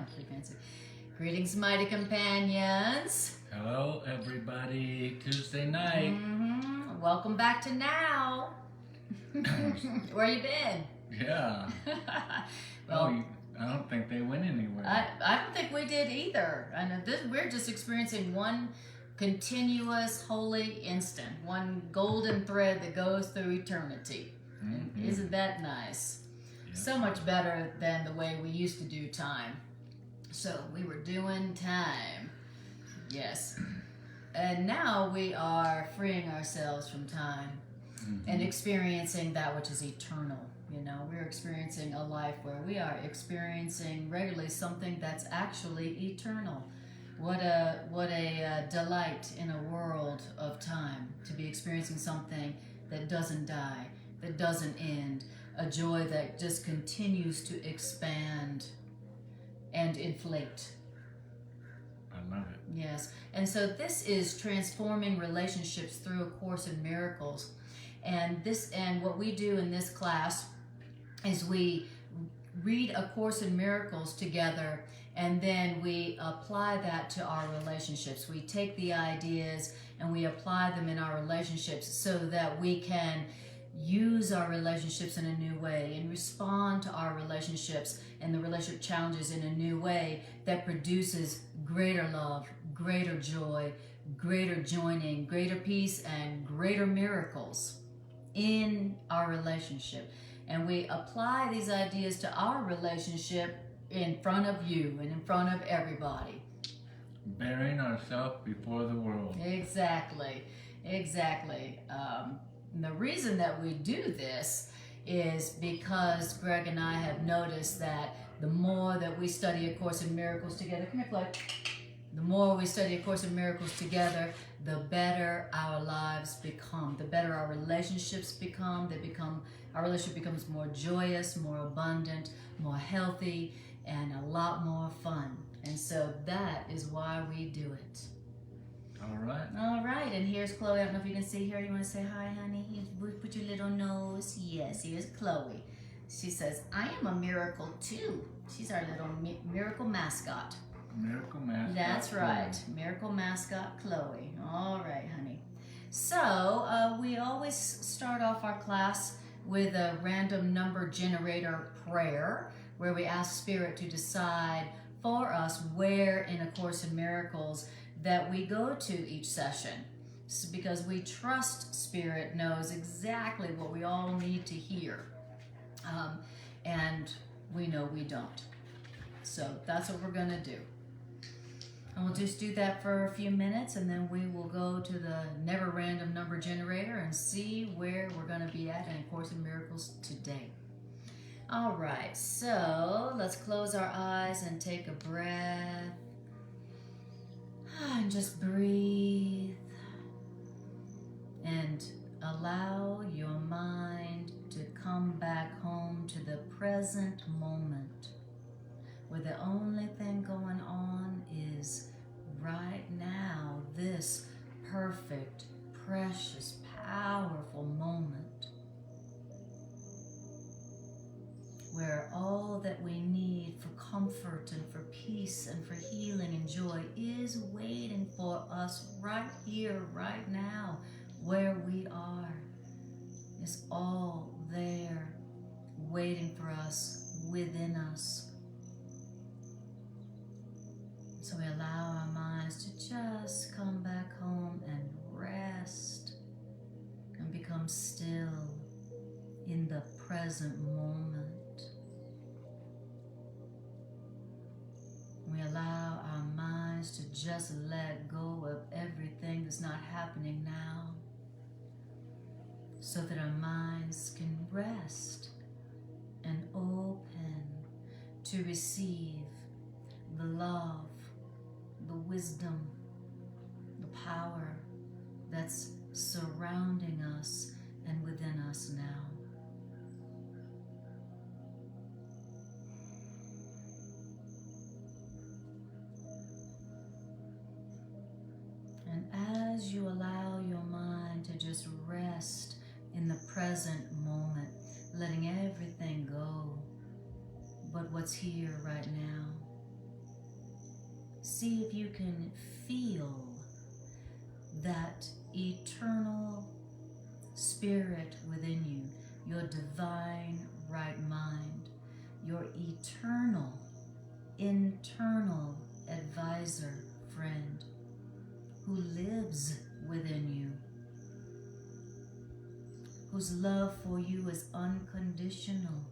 I'm pretty fancy. Greetings, mighty companions. Hello, everybody. Tuesday night. Welcome back to Now. Where you been? Yeah. Well, I don't think they went anywhere. I don't think we did either. I know we're just experiencing one continuous holy instant, one golden thread that goes through eternity. Mm-hmm. Isn't that nice? Yes. So much better than the way we used to do time. So we were doing time. Yes. And now we are freeing ourselves from time and experiencing that which is eternal. You know, we're experiencing a life where we are experiencing regularly something that's actually eternal. What a delight in a world of time to be experiencing something that doesn't die, that doesn't end, a joy that just continues to expand and inflate. I love it. Yes. And so this is transforming relationships through A Course in Miracles. And what we do in this class is we read A Course in Miracles together, and then we apply that to our relationships. We take the ideas and we apply them in our relationships so that we can use our relationships in a new way and respond to our relationships and the relationship challenges in a new way that produces greater love, greater joy, greater joining, greater peace, and greater miracles in our relationship. And we apply these ideas to our relationship in front of you and in front of everybody. Bearing ourselves before the world. Exactly. The reason that we do this is because Greg and I have noticed that the more that we study A Course in Miracles together, come here, Clay. The more we study A Course in Miracles together, the better our lives become, the better our relationships become. Our relationship becomes more joyous, more abundant, more healthy, and a lot more fun. And so that is why we do it. All right, and here's Chloe. I don't know if you can see her. You want to say hi, honey? Put your little nose. Yes, here's Chloe. She says, I am a miracle too. She's our little miracle mascot. Miracle mascot. That's right. Miracle mascot Chloe. All right, honey. So we always start off our class with a random number generator prayer where we ask Spirit to decide for us where in A Course in Miracles that we go to each session, because we trust Spirit knows exactly what we all need to hear, and we know we don't. So that's what we're going to do. And we'll just do that for a few minutes, and then we will go to the never random number generator and see where we're going to be at in A Course in Miracles today. All right, so let's close our eyes and take a breath. And just breathe. And allow your mind to come back home to the present moment, where the only thing going on is right now, this perfect, precious, powerful moment, where all that we need for comfort and for peace and for healing and joy is waiting for us right here, right now, where we are. It's all there, waiting for us, within us. So we allow our minds to just come back home and rest and become still in the present moment. We allow our minds to just let go of everything that's not happening now, so that our minds can rest and open to receive the love, the wisdom, the power that's surrounding us and within us now. And as you allow your mind to just rest in the present moment, letting everything go but what's here right now, see if you can feel that eternal spirit within you, your divine right mind, your eternal, internal advisor friend who lives within you, whose love for you is unconditional,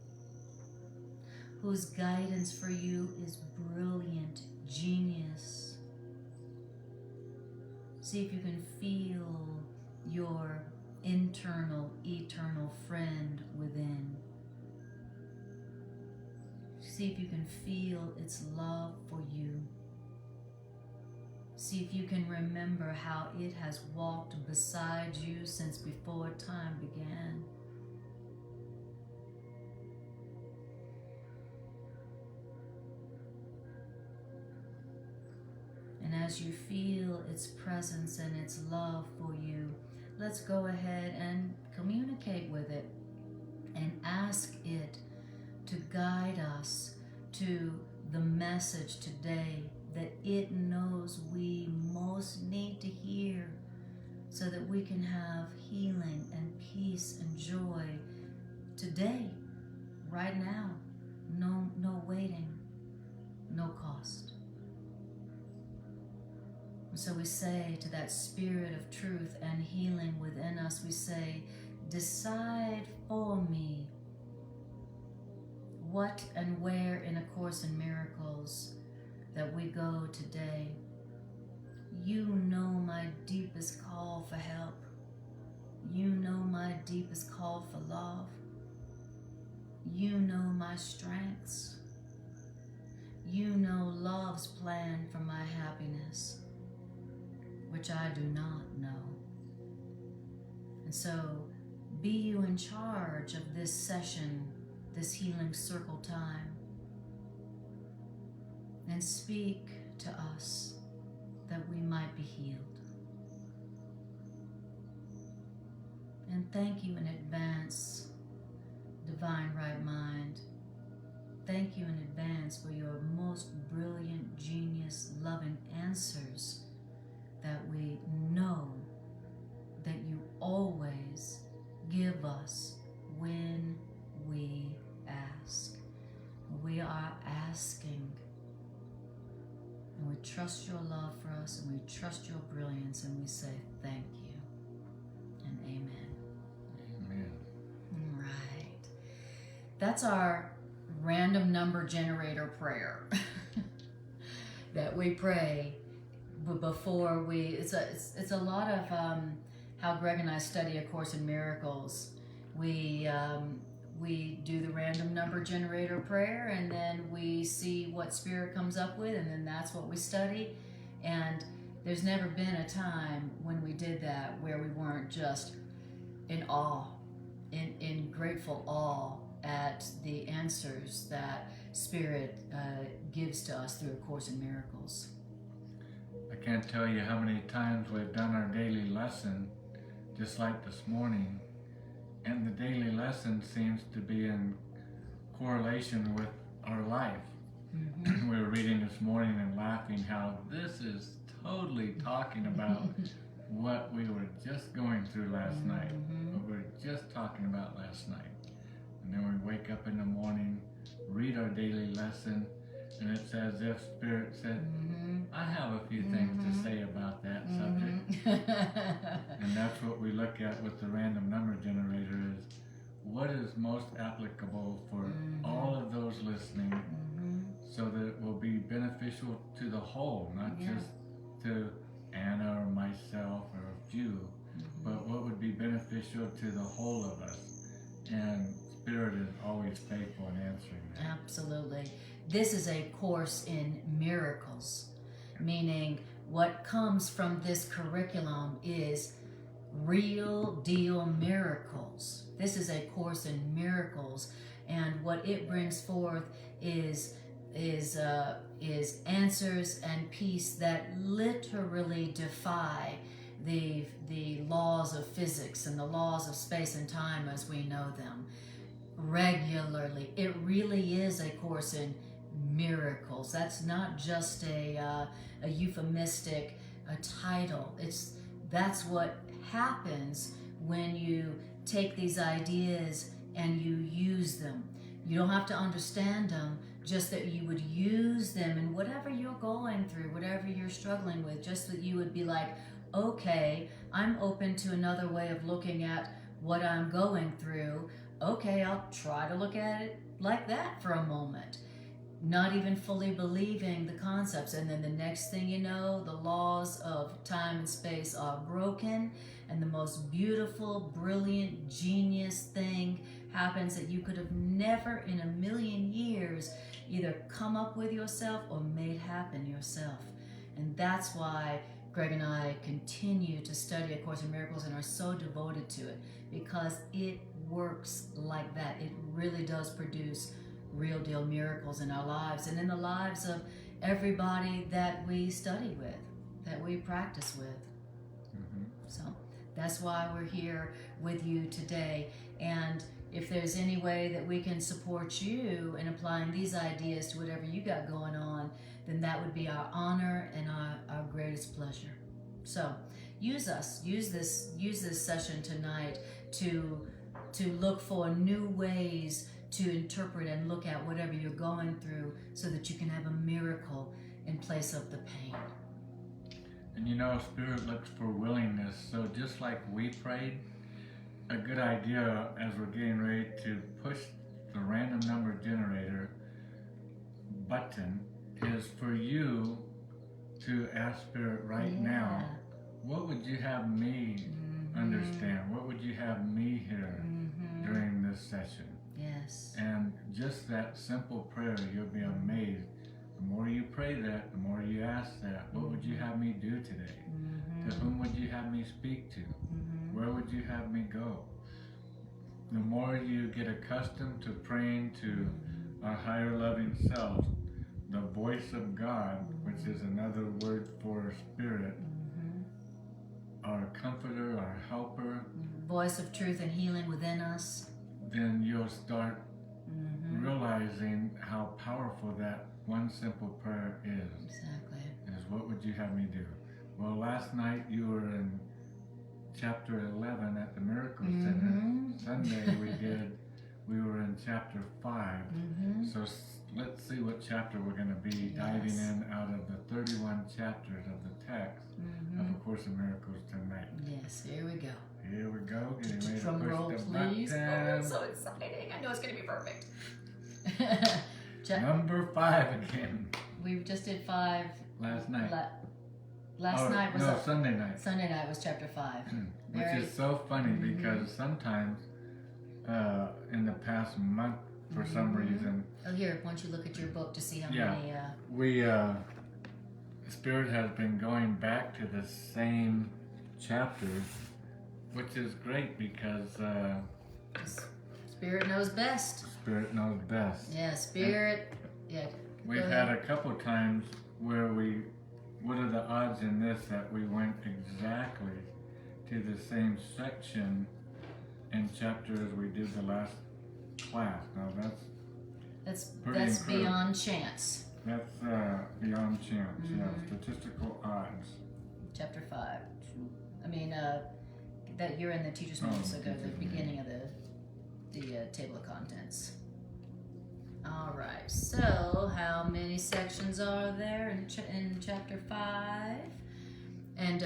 whose guidance for you is brilliant, genius. See if you can feel your internal, eternal friend within. See if you can feel its love for you. See if you can remember how it has walked beside you since before time began. And as you feel its presence and its love for you, let's go ahead and communicate with it and ask it to guide us to the message today that it knows we most need to hear so that we can have healing and peace and joy today, right now. No waiting, no cost. So we say to that spirit of truth and healing within us, we say, decide for me what and where in A Course in Miracles that we go today. You know my deepest call for help. You know my deepest call for love. You know my strengths. You know love's plan for my happiness, which I do not know. And so be you in charge of this session, this healing circle time, and speak to us that we might be healed. And thank you in advance, Divine Right Mind. Thank you in advance for your most brilliant, genius, loving answers that we know that you always give us when we ask. We are asking, and we trust your love for us, and we trust your brilliance, and we say thank you and amen. Amen. Right. That's our random number generator prayer that we pray before we. It's a lot of how Greg and I study A Course in Miracles. We do the random number generator prayer, and then we see what spirit comes up with, and then that's what we study. And there's never been a time when we did that where we weren't just in awe, in grateful awe at the answers that Spirit gives to us through A Course in Miracles. I can't tell you how many times we've done our daily lesson, just like this morning, and the daily lesson seems to be in correlation with our life. Mm-hmm. We were reading this morning and laughing how this is totally talking about what we were just going through last night, what we were just talking about last night. And then we wake up in the morning, read our daily lesson, and it's as if Spirit said, I have a few things to say about that subject. And that's what we look at with the random number generator is what is most applicable for all of those listening so that it will be beneficial to the whole, not just to Anna or myself or a few, but what would be beneficial to the whole of us. And Spirit is always faithful in answering that. Absolutely. This is a course in miracles, meaning what comes from this curriculum is real deal miracles. This is a course in miracles, and what it brings forth is answers and peace that literally defy the laws of physics and the laws of space and time as we know them regularly. It really is a course in miracles. That's not just a euphemistic title. That's what happens when you take these ideas and you use them. You don't have to understand them, just that you would use them in whatever you're going through, whatever you're struggling with, just that you would be like, okay, I'm open to another way of looking at what I'm going through. Okay, I'll try to look at it like that for a moment. Not even fully believing the concepts. And then the next thing you know, the laws of time and space are broken, and the most beautiful, brilliant, genius thing happens that you could have never in a million years either come up with yourself or made happen yourself. And that's why Greg and I continue to study A Course in Miracles and are so devoted to it, because it works like that. It really does produce real deal miracles in our lives and in the lives of everybody that we study with, that we practice with. So that's why we're here with you today. And if there's any way that we can support you in applying these ideas to whatever you got going on, then that would be our honor and our greatest pleasure. So use us, use this session tonight to look for new ways to interpret and look at whatever you're going through, so that you can have a miracle in place of the pain. And you know, Spirit looks for willingness. So just like we prayed, a good idea as we're getting ready to push the random number generator button is for you to ask Spirit right now, what would you have me understand? What would you have me hear during this session? Yes. And just that simple prayer, you'll be amazed. The more you pray that, the more you ask that, what would you have me do today? To whom would you have me speak to? Where would you have me go? The more you get accustomed to praying to our higher loving self, the voice of God, which is another word for Spirit, our comforter, our helper, voice of truth and healing within us, then you'll start realizing how powerful that one simple prayer is. Exactly. Is what would you have me do? Well, last night you were in chapter 11 at the Miracle Center. Sunday we were in chapter 5. So let's see what chapter we're going to be diving in out of the 31 chapters of the text of A Course in Miracles tonight. Yes, here we go. Here we go. Getting ready to Drum push roll, the please. button. Oh, it's so exciting. I know it's going to be perfect. Number 5 again. We just did 5 last night. Last night was Sunday night. Sunday night was chapter 5. Which is so funny because sometimes in the past month, for some reason. Oh, here, why don't you look at your book to see how many. We Spirit has been going back to the same chapters, which is great because Spirit knows best. Spirit knows best. Yeah, Spirit. We've had a couple times where what are the odds in this that we went exactly to the same section in chapter as we did the last class. Now that's beyond chance. That's beyond chance. Yeah, statistical odds. Chapter 5. I mean, that you're in the teacher's manual, so go to the beginning of the table of contents. All right. So, how many sections are there in chapter 5? And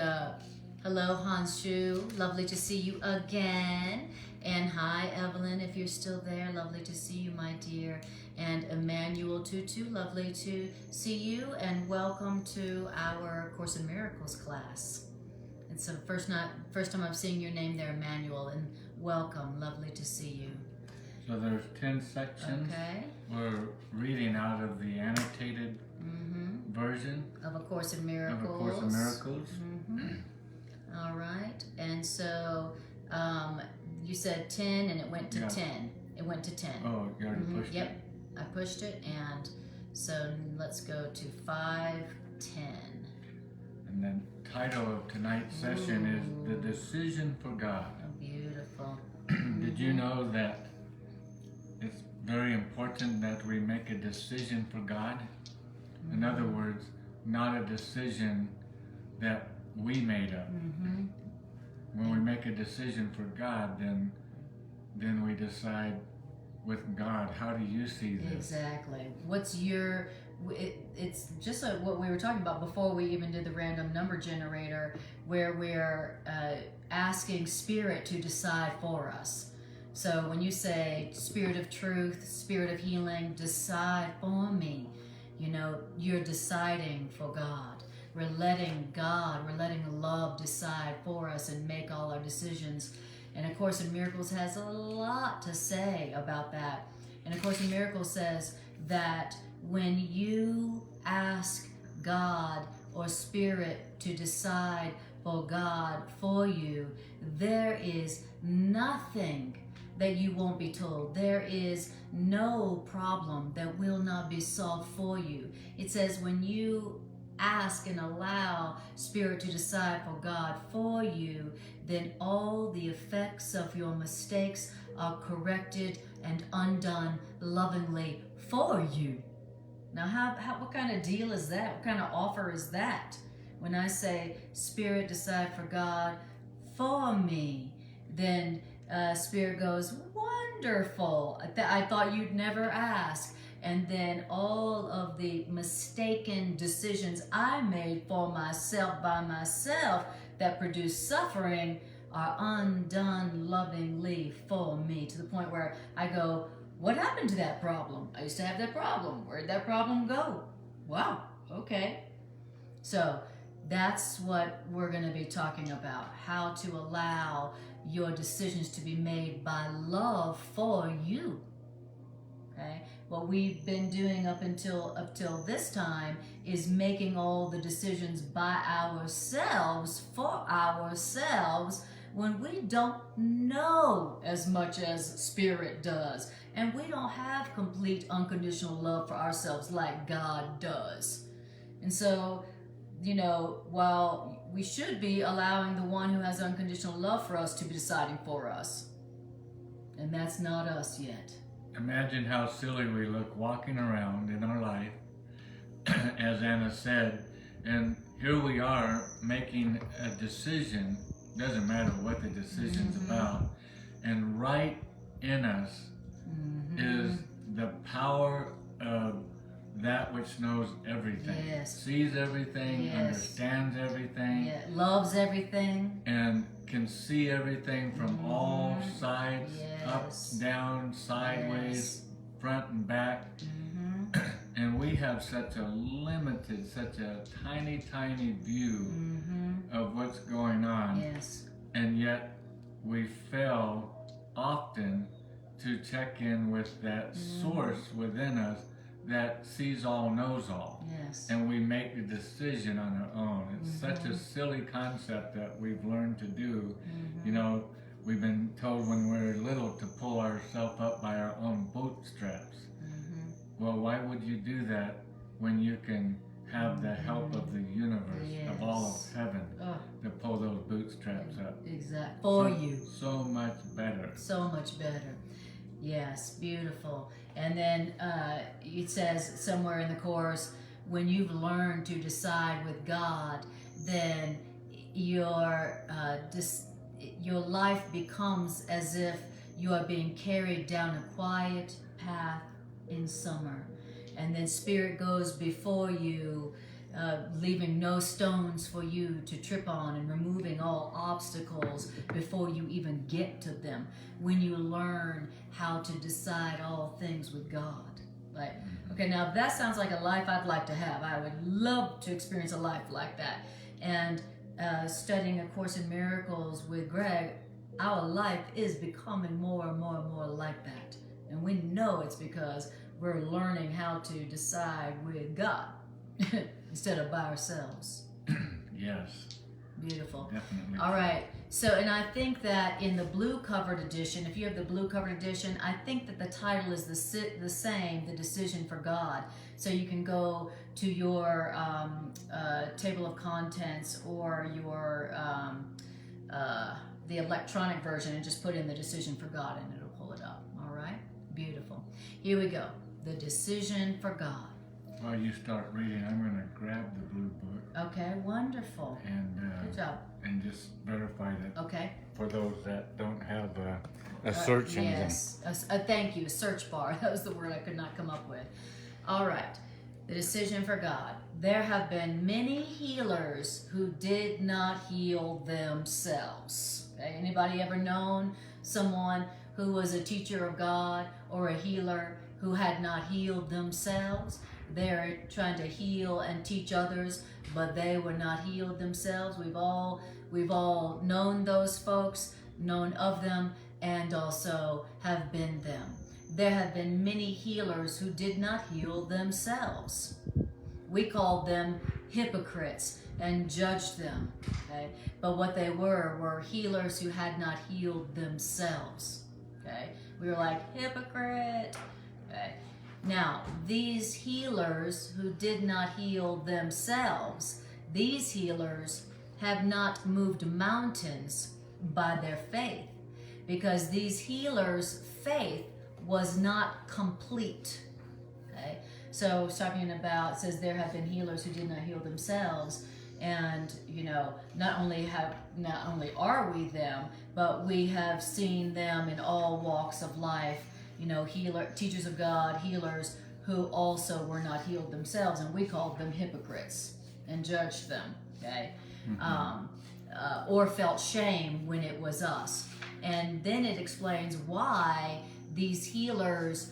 hello, Hanshu. Lovely to see you again. And hi, Evelyn, if you're still there. Lovely to see you, my dear. And Emmanuel Tutu, lovely to see you. And welcome to our Course in Miracles class. It's the first time I'm seeing your name there, Emmanuel. And welcome. Lovely to see you. So there's 10 sections. Okay. We're reading out of the annotated version of A Course in Miracles. Of A Course in Miracles. All right. And so you said 10 and it went to 10. It went to 10. Oh, you already pushed it? Yep. I pushed it, and so let's go to 5:10. And then title of tonight's session is The Decision for God. Oh, beautiful. Did you know that it's very important that we make a decision for God. In other words, not a decision that we made up. When we make a decision for God, then we decide with God, how do you see this? Exactly. What's your, it's just like what we were talking about before we even did the random number generator, where we're asking Spirit to decide for us. So when you say, Spirit of truth, Spirit of healing, decide for me, you know, you're deciding for God. We're letting God, we're letting love decide for us and make all our decisions. And A Course in Miracles has a lot to say about that. And A Course in Miracles says that when you ask God or Spirit to decide for God for you, there is nothing that you won't be told. There is no problem that will not be solved for you. It says when you ask and allow Spirit to decide for God for you, then all the effects of your mistakes are corrected and undone lovingly for you. Now, what kind of deal is that? What kind of offer is that? When I say, Spirit, decide for God for me, then Spirit goes, wonderful. I thought you'd never ask. And then all of the mistaken decisions I made for myself by myself that produced suffering are undone lovingly for me, to the point where I go, what happened to that problem? I used to have that problem. Where'd that problem go? Wow, okay. So that's what we're going to be talking about, how to allow your decisions to be made by love for you. Okay? What we've been doing up till this time is making all the decisions by ourselves, for ourselves, when we don't know as much as Spirit does. And we don't have complete unconditional love for ourselves like God does. And so, you know, while we should be allowing the one who has unconditional love for us to be deciding for us. And that's not us yet. Imagine how silly we look walking around in our life, as Anna said, and here we are making a decision, doesn't matter what the decision's about, and right in us is the power of that which knows everything, sees everything, understands everything, loves everything, and can see everything from all sides, up, down, sideways, front and back. And we have such a limited, such a tiny, tiny view of what's going on. And yet we fail often to check in with that source within us that sees all, knows all. And we make the decision on our own. It's such a silly concept that we've learned to do. You know, we've been told when we were little to pull ourselves up by our own bootstraps. Well, why would you do that when you can have the help of the universe, of all of heaven, to pull those bootstraps up? Exactly. For you. So much better. So much better. Yes, beautiful. And then it says somewhere in the Course, when you've learned to decide with God, then your life becomes as if you are being carried down a quiet path in summer. And then Spirit goes before you, leaving no stones for you to trip on and removing all obstacles before you even get to them. When you learn how to decide all things with God. Like, okay, now that sounds like a life I'd like to have. I would love to experience a life like that. And studying A Course in Miracles with Greg, our life is becoming more and more and more like that. And we know it's because we're learning how to decide with God instead of by ourselves. Yes. Beautiful. Definitely. All right. So, and I think that in the blue covered edition, if you have the blue covered edition, I think that the title is the same, The Decision for God. So you can go to your table of contents or your the electronic version and just put in The Decision for God and it'll pull it up. All right. Beautiful. Here we go. The decision for God. While you start reading, I'm going to grab the blue book Okay, wonderful. and Good job. and just verify that Okay. for those that don't have a search engine. Yes. Thank you. A search bar. That was the word I could not come up with. All right. The decision for God. There have been many healers who did not heal themselves. Okay? Anybody ever known someone who was a teacher of God or a healer who had not healed themselves? They're trying to heal and teach others, but they were not healed themselves. We've all known those folks, known of them, and also have been them. There have been many healers who did not heal themselves. We called them hypocrites and judged them. Okay? But what they were healers who had not healed themselves. Okay? We were like, hypocrite. Okay? Now, these healers who did not heal themselves, these healers have not moved mountains by their faith, because these healers' faith was not complete. Okay? So it's talking about, it says there have been healers who did not heal themselves, and not only are we them, but we have seen them in all walks of life. Teachers of God, healers who also were not healed themselves, and we called them hypocrites and judged them, okay? Or felt shame when it was us. And then it explains why these healers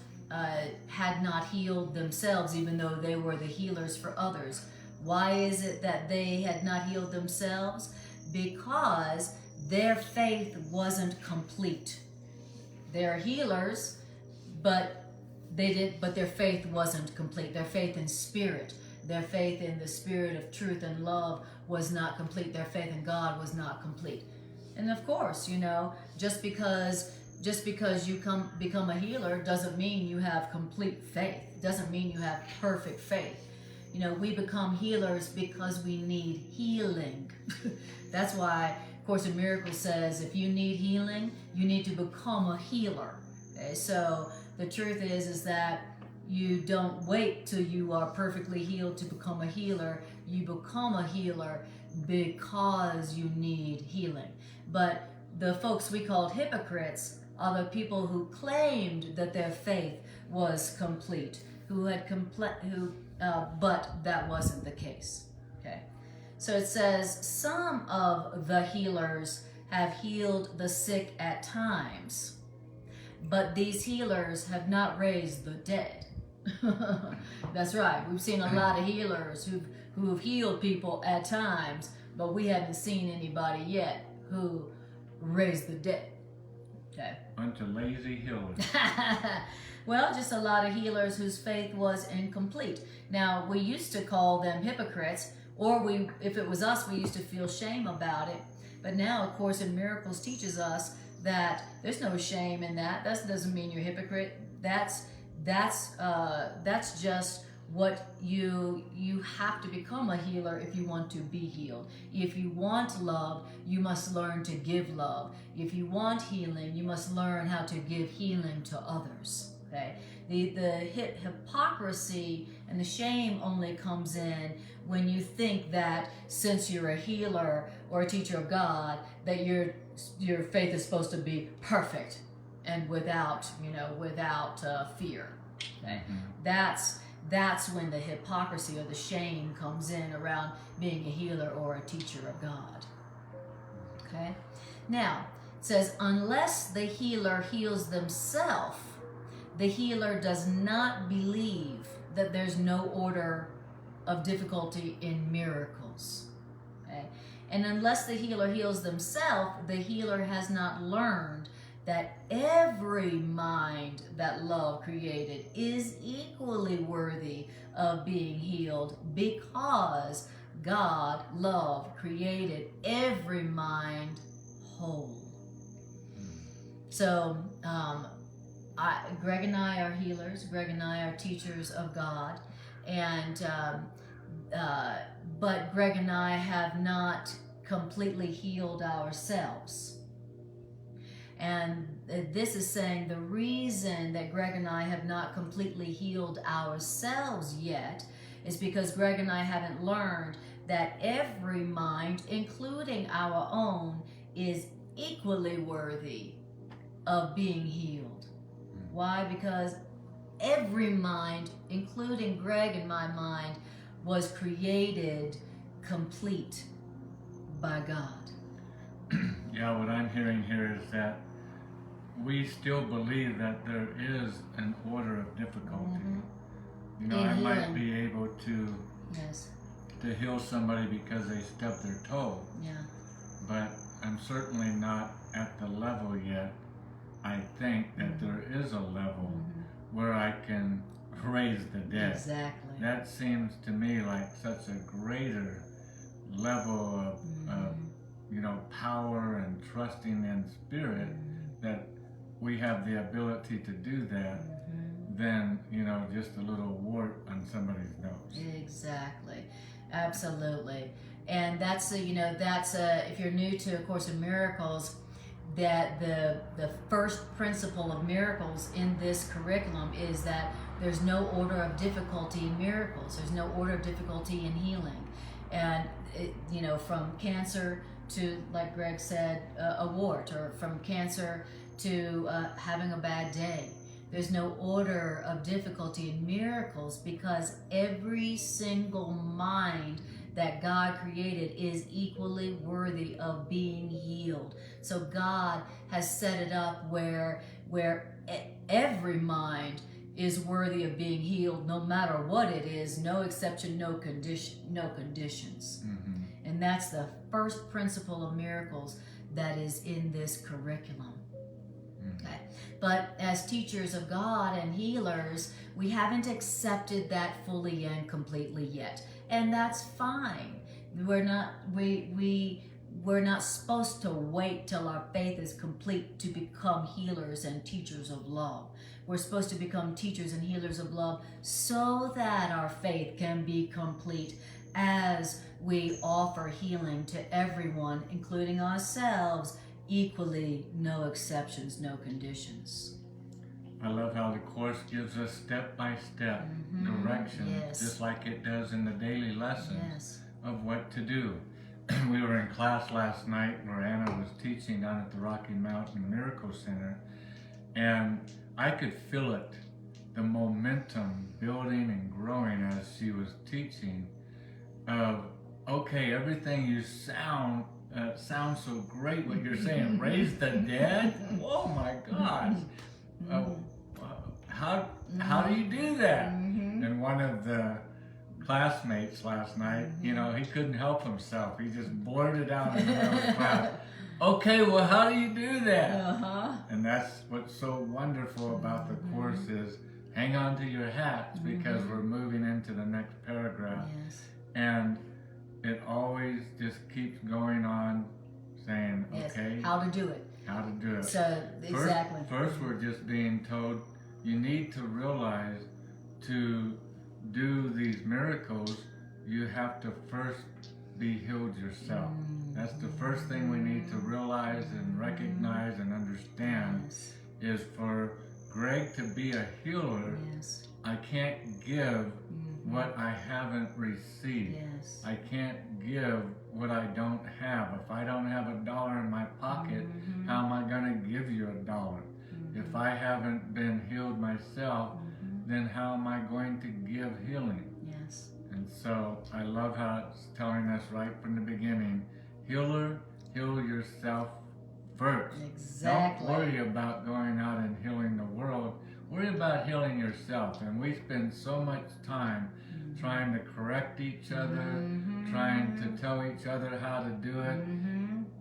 had not healed themselves, even though they were the healers for others. Why is it that they had not healed themselves? Because their faith wasn't complete. They're healers, but their faith wasn't complete. Their faith in spirit, their faith in the spirit of truth and love was not complete. Their faith in God was not complete. And of course, just because you become a healer doesn't mean you have complete faith. It doesn't mean you have perfect faith. We become healers because we need healing. That's why Course in Miracles says if you need healing, you need to become a healer. Okay? So the truth is that you don't wait till you are perfectly healed to become a healer. You become a healer because you need healing. But the folks we called hypocrites are the people who claimed that their faith was complete, but that wasn't the case. Okay, so it says some of the healers have healed the sick at times, but these healers have not raised the dead. That's right. We've seen a lot of healers who've healed people at times, but we haven't seen anybody yet who raised the dead. Okay. Bunch of lazy healers. Well, just a lot of healers whose faith was incomplete. Now, we used to call them hypocrites, or if it was us, we used to feel shame about it. But now, of course, in Miracles teaches us that there's no shame in that. That doesn't mean you're a hypocrite. That's just what you have to become a healer if you want to be healed. If you want love, you must learn to give love. If you want healing, you must learn how to give healing to others. Okay? The hypocrisy and the shame only comes in when you think that since you're a healer or a teacher of God, that your faith is supposed to be perfect and without fear. Okay? That's when the hypocrisy or the shame comes in around being a healer or a teacher of God. Okay? Now, it says, unless the healer heals themselves, the healer does not believe that there's no order of difficulty in miracles. Okay? And unless the healer heals themselves, the healer has not learned that every mind that love created is equally worthy of being healed, because God, love, created every mind whole. So, Greg and I are healers. Greg and I are teachers of God, but Greg and I have not completely healed ourselves. And this is saying the reason that Greg and I have not completely healed ourselves yet is because Greg and I haven't learned that every mind, including our own, is equally worthy of being healed. Why? Because every mind, including Greg and my mind, was created complete by God. Yeah, what I'm hearing here is that we still believe that there is an order of difficulty. You know, I might be able to to heal somebody because they stubbed their toe. Yeah. But I'm certainly not at the level yet. I think that there is a level where I can raise the dead. Exactly. That seems to me like such a greater level of you know, power and trusting in spirit that we have the ability to do that than, you know, just a little wart on somebody's nose. Exactly. Absolutely. And that's if you're new to A Course in Miracles, that the first principle of miracles in this curriculum is that there's no order of difficulty in miracles. There's no order of difficulty in healing. And from cancer to, like Greg said, a wart, or from cancer to having a bad day. There's no order of difficulty in miracles because every single mind that God created is equally worthy of being healed. So God has set it up where every mind is worthy of being healed, no matter what it is, no exception, no conditions. And that's the first principle of miracles that is in this curriculum. Okay. But as teachers of God and healers, we haven't accepted that fully and completely yet. And that's fine. We're not supposed to wait till our faith is complete to become healers and teachers of love. We're supposed to become teachers and healers of love so that our faith can be complete as we offer healing to everyone, including ourselves, equally, no exceptions, no conditions. I love how the Course gives us step-by-step directions, just like it does in the daily lessons of what to do. We were in class last night where Anna was teaching down at the Rocky Mountain Miracle Center, and I could feel it, the momentum building and growing as she was teaching of, okay, everything you sounds so great what you're saying. Raise the dead? Oh my gosh. How do you do that? And one of the classmates last night, you know, he couldn't help himself. He just blurted out in the middle of the class, okay, well, how do you do that? And that's what's so wonderful about the Course is hang on to your hats because we're moving into the next paragraph. And it always just keeps going on saying, okay, how to do it. How to do it. So, exactly. First we're just being told you need to realize to do these miracles, you have to first be healed yourself. That's the first thing we need to realize and recognize and understand is for Greg to be a healer, I can't give what I haven't received. I can't give what I don't have. If I don't have $1 in my pocket, how am I going to give you $1? If I haven't been healed myself, then how am I going to give healing? And so I love how it's telling us right from the beginning, healer, heal yourself first. Don't worry about going out and healing the world. Worry about healing yourself. And we spend so much time trying to correct each other, trying to tell each other how to do it,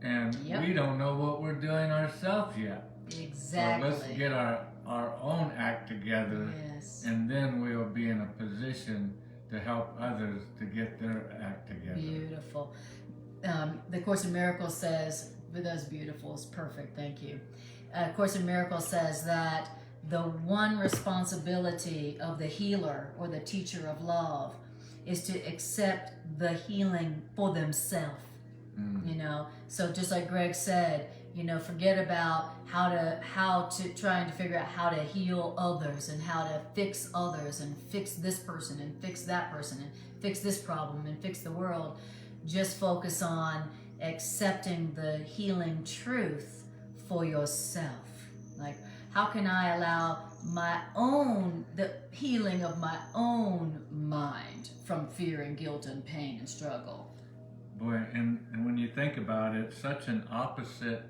and we don't know what we're doing ourselves yet. So let's get our own act together, and then we'll be in a position to help others to get their act together. Beautiful. The Course in Miracles says, that's beautiful, it's perfect, thank you. Course in Miracles says that the one responsibility of the healer or the teacher of love is to accept the healing for themselves. You know, so just like Greg said, Forget about how to trying to figure out how to heal others and how to fix others and fix this person and fix that person and fix this problem and fix the world. Just focus on accepting the healing truth for yourself. Like, how can I allow the healing of my own mind from fear and guilt and pain and struggle? Boy, and when you think about it, such an opposite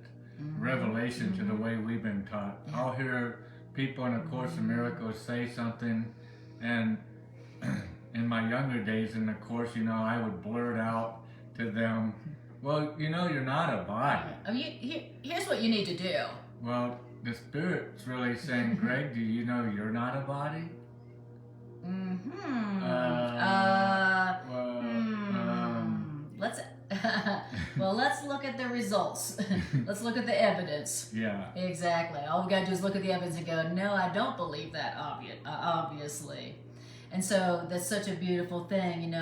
revelation to the way we've been taught. Yeah. I'll hear people in A Course in Miracles say something, and in my younger days in the Course, I would blurt out to them, well, you're not a body. Here's what you need to do. Well, the Spirit's really saying, Greg, do you know you're not a body? Let's look at the results. Let's look at the evidence. Yeah. Exactly. All we gotta do is look at the evidence and go, no, I don't believe that, obviously. And so that's such a beautiful thing,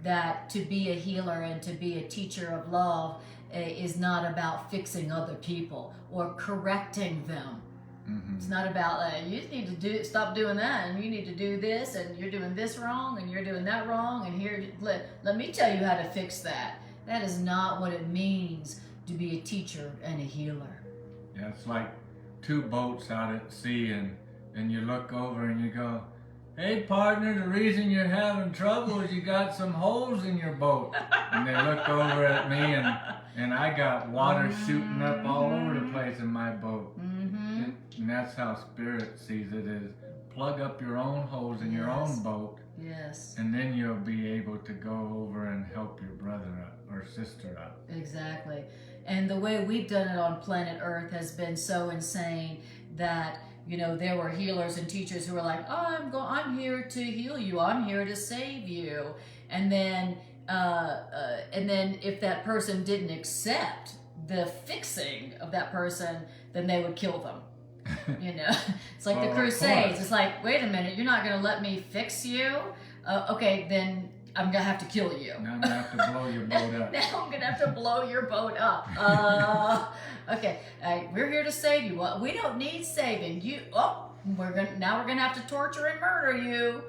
that to be a healer and to be a teacher of love is not about fixing other people or correcting them. Mm-hmm. It's not about you just need to stop doing that, and you need to do this, and you're doing this wrong, and you're doing that wrong, and here let me tell you how to fix that. That is not what it means to be a teacher and a healer. Yeah, it's like two boats out at sea, and you look over and you go, hey partner, the reason you're having trouble is you got some holes in your boat. And they look over at me, and I got water shooting up all over the place in my boat. And that's how Spirit sees it, is plug up your own holes in your own boat. Yes. And then you'll be able to go over and help your brother out or sister out. Exactly. And the way we've done it on planet Earth has been so insane that there were healers and teachers who were like, oh, I'm here to heal you. I'm here to save you. And then if that person didn't accept the fixing of that person, then they would kill them. It's like the Crusades. It's like, wait a minute, you're not going to let me fix you? Okay, then I'm going to have to kill you. Now I'm going to have to blow your boat up. Now I'm going to have to blow your boat up. Okay, we're here to save you. Well, we don't need saving. We're going to have to torture and murder you.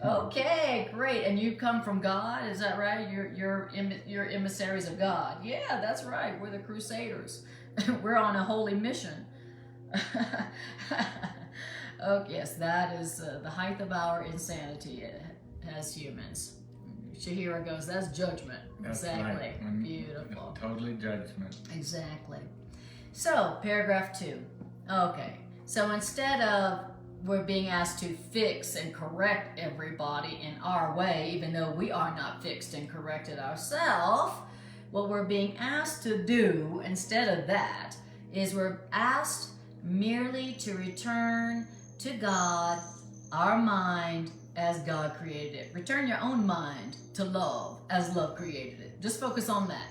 Okay, great. And you come from God, is that right? You're emissaries of God. Yeah, that's right. We're the Crusaders. We're on a holy mission. Oh yes, that is the height of our insanity as humans. Shahira goes, that's judgment. That's exactly. Right. Beautiful. Totally judgment. Exactly. So, paragraph 2. Okay. So instead of we're being asked to fix and correct everybody in our way, even though we are not fixed and corrected ourselves, what we're being asked to do instead of that is we're asked merely to return to God, our mind, as God created it. Return your own mind to love as love created it. Just focus on that.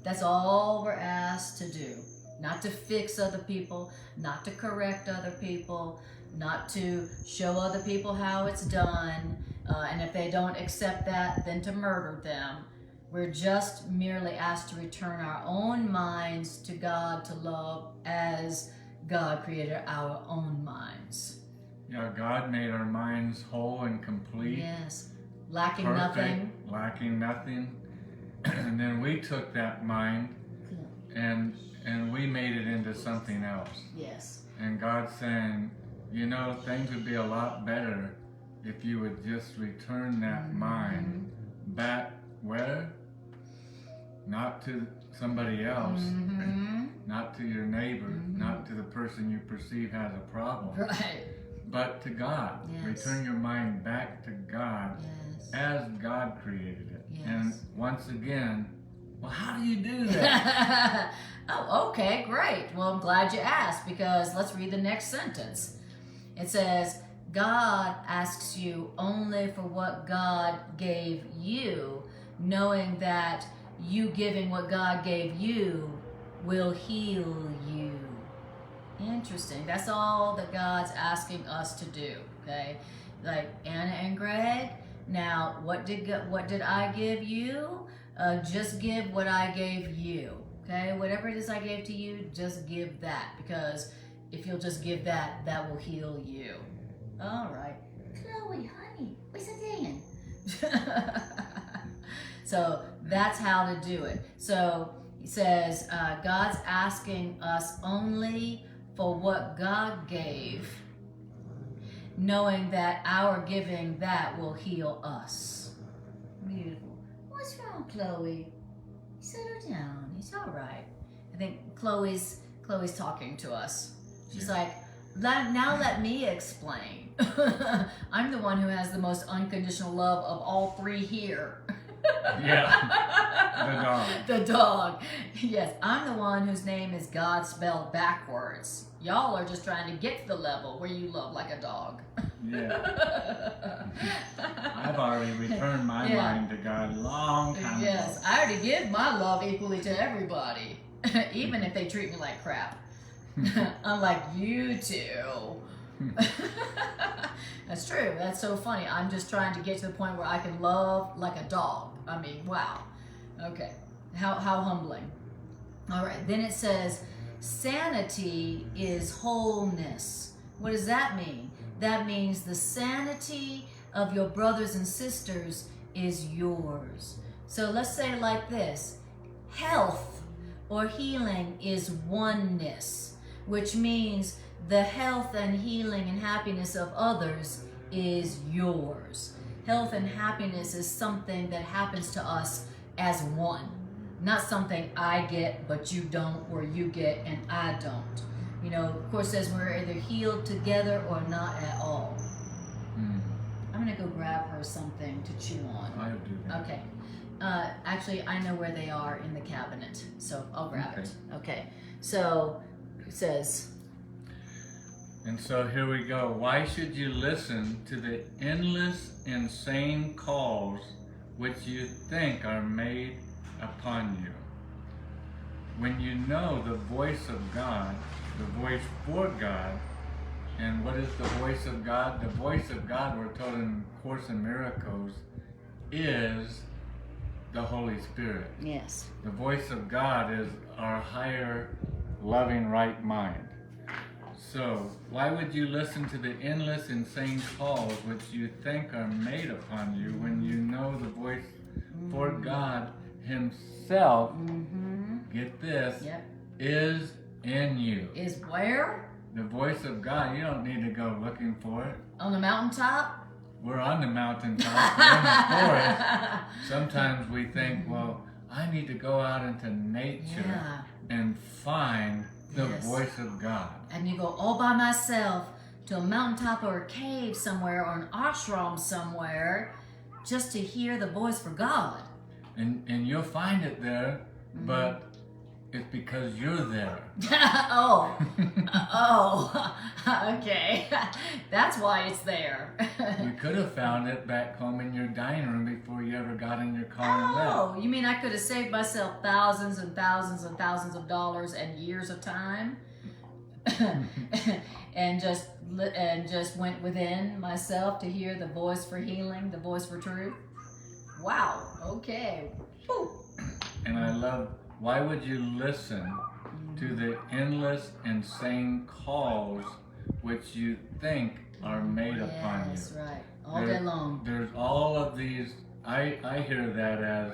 That's all we're asked to do. Not to fix other people, not to correct other people, not to show other people how it's done, and if they don't accept that, then to murder them. We're just merely asked to return our own minds to God, to love as God created our own minds. Yeah, God made our minds whole and complete. Yes, lacking perfect, nothing. Lacking nothing. And then we took that mind and we made it into something else. Yes. And God's saying, things would be a lot better if you would just return that mind back where? Not to somebody else, not to your neighbor, not to the person you perceive has a problem, right? But to God. Yes. Return your mind back to God as God created it. Yes. And once again, well, how do you do that? Oh, okay, great. Well, I'm glad you asked, because let's read the next sentence. It says, God asks you only for what God gave you, knowing that you giving what God gave you will heal you. Interesting. That's all that God's asking us to do, okay? Like Anna and Greg, now what did I give you? Just give what I gave you, Okay, whatever it is I gave to you, just give that, because if you'll just give that, that will heal you. All right. Chloe, honey, what's it saying? So that's how to do it. So he says, God's asking us only for what God gave, knowing that our giving that will heal us. Beautiful. What's wrong, Chloe? Settle down. It's all right. I think Chloe's talking to us. She's like, now let me explain. I'm the one who has the most unconditional love of all three here. Yeah, the dog. Yes, I'm the one whose name is God spelled backwards. Y'all are just trying to get to the level where you love like a dog. Yeah. I've already returned my mind to God a long time ago. Yes, I already give my love equally to everybody, even if they treat me like crap. Unlike you two. That's true. That's so funny. I'm just trying to get to the point where I can love like a dog. I mean, wow. Okay. How humbling. All right. Then it says, sanity is wholeness. What does that mean? That means the sanity of your brothers and sisters is yours. So let's say it like this. Health or healing is oneness, which means the health and healing and happiness of others is yours. Health and happiness is something that happens to us as one, not something I get but you don't, or you get and I don't. You know, of course, it says we're either healed together or not at all. I'm gonna go grab her something to chew on. I'll do that. Okay. Actually, I know where they are in the cabinet, so I'll grab it. Okay. So it says. And so here we go. Why should you listen to the endless, insane calls which you think are made upon you? When you know the voice of God, the voice for God, and what is the voice of God? The voice of God, we're told in Course in Miracles, is the Holy Spirit. Yes. The voice of God is our higher, loving right mind. So, why would you listen to the endless, insane calls which you think are made upon you when you know the voice for God Himself, get this, is in you? Is where? The voice of God. You don't need to go looking for it. On the mountaintop? We're on the mountaintop, we're in the forest. Sometimes we think, well, I need to go out into nature and find the voice of God. And you go all by myself to a mountaintop or a cave somewhere or an ashram somewhere just to hear the voice for God. And you'll find it there, but it's because you're there. Oh, okay. That's why it's there. You could have found it back home in your dining room before you ever got in your car and left. Oh, you mean I could have saved myself thousands and thousands and thousands of dollars and years of time? and just went within myself to hear the voice for healing, the voice for truth. Wow. Okay. Woo. And I love, why would you listen to the endless, insane calls which you think are made upon you? That's right. All day long. There's all of these, I hear that as,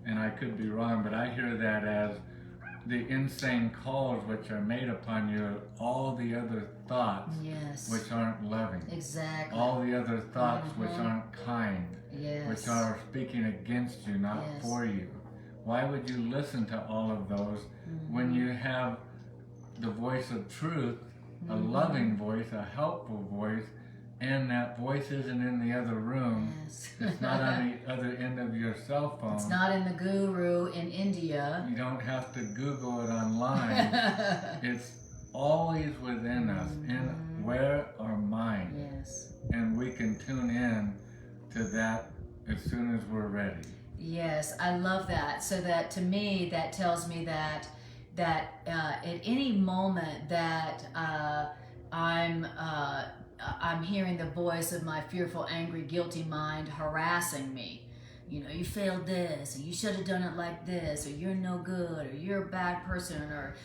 and I could be wrong, but I hear that as the insane calls which are made upon you, all the other thoughts which aren't loving. Exactly. All the other thoughts which aren't kind, which are speaking against you, not for you. Why would you listen to all of those when you have the voice of truth, a loving voice, a helpful voice, and that voice isn't in the other room. It's not on the other end of your cell phone. It's not in the guru in India. You don't have to Google it online. It's always within us, in where our mind. And we can tune in to that as soon as we're ready. Yes, I love that. So that, to me, that tells me that at any moment that I'm hearing the voice of my fearful, angry, guilty mind harassing me, you failed this, and you should have done it like this, or you're no good, or you're a bad person, or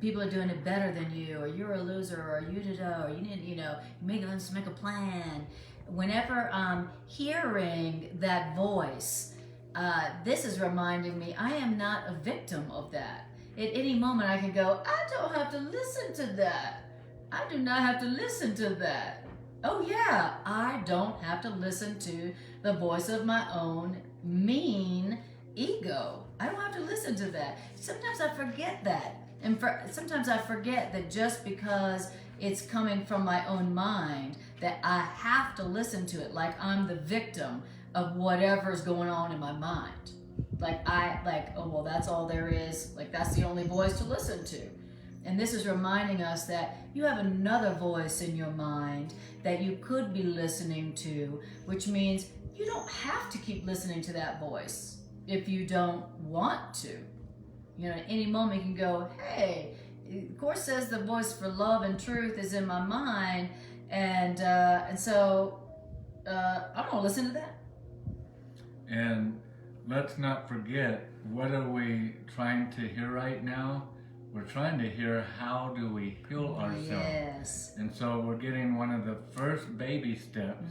people are doing it better than you, or you're a loser, or you did, or you need, let's make a plan. Whenever I'm hearing that voice, this is reminding me I am not a victim of that. At any moment I can go, I don't have to listen to that. I do not have to listen to that. Oh yeah, I don't have to listen to the voice of my own mean ego. I don't have to listen to that. Sometimes I forget that. And sometimes I forget that just because it's coming from my own mind, that I have to listen to it like I'm the victim of whatever's going on in my mind. Oh, well, that's all there is. Like, that's the only voice to listen to. And this is reminding us that you have another voice in your mind that you could be listening to, which means you don't have to keep listening to that voice if you don't want to. At any moment you can go, hey, the Course says the voice for love and truth is in my mind, and so I'm going to listen to that. And let's not forget, what are we trying to hear right now? We're trying to hear, how do we heal ourselves? Yes. And so we're getting one of the first baby steps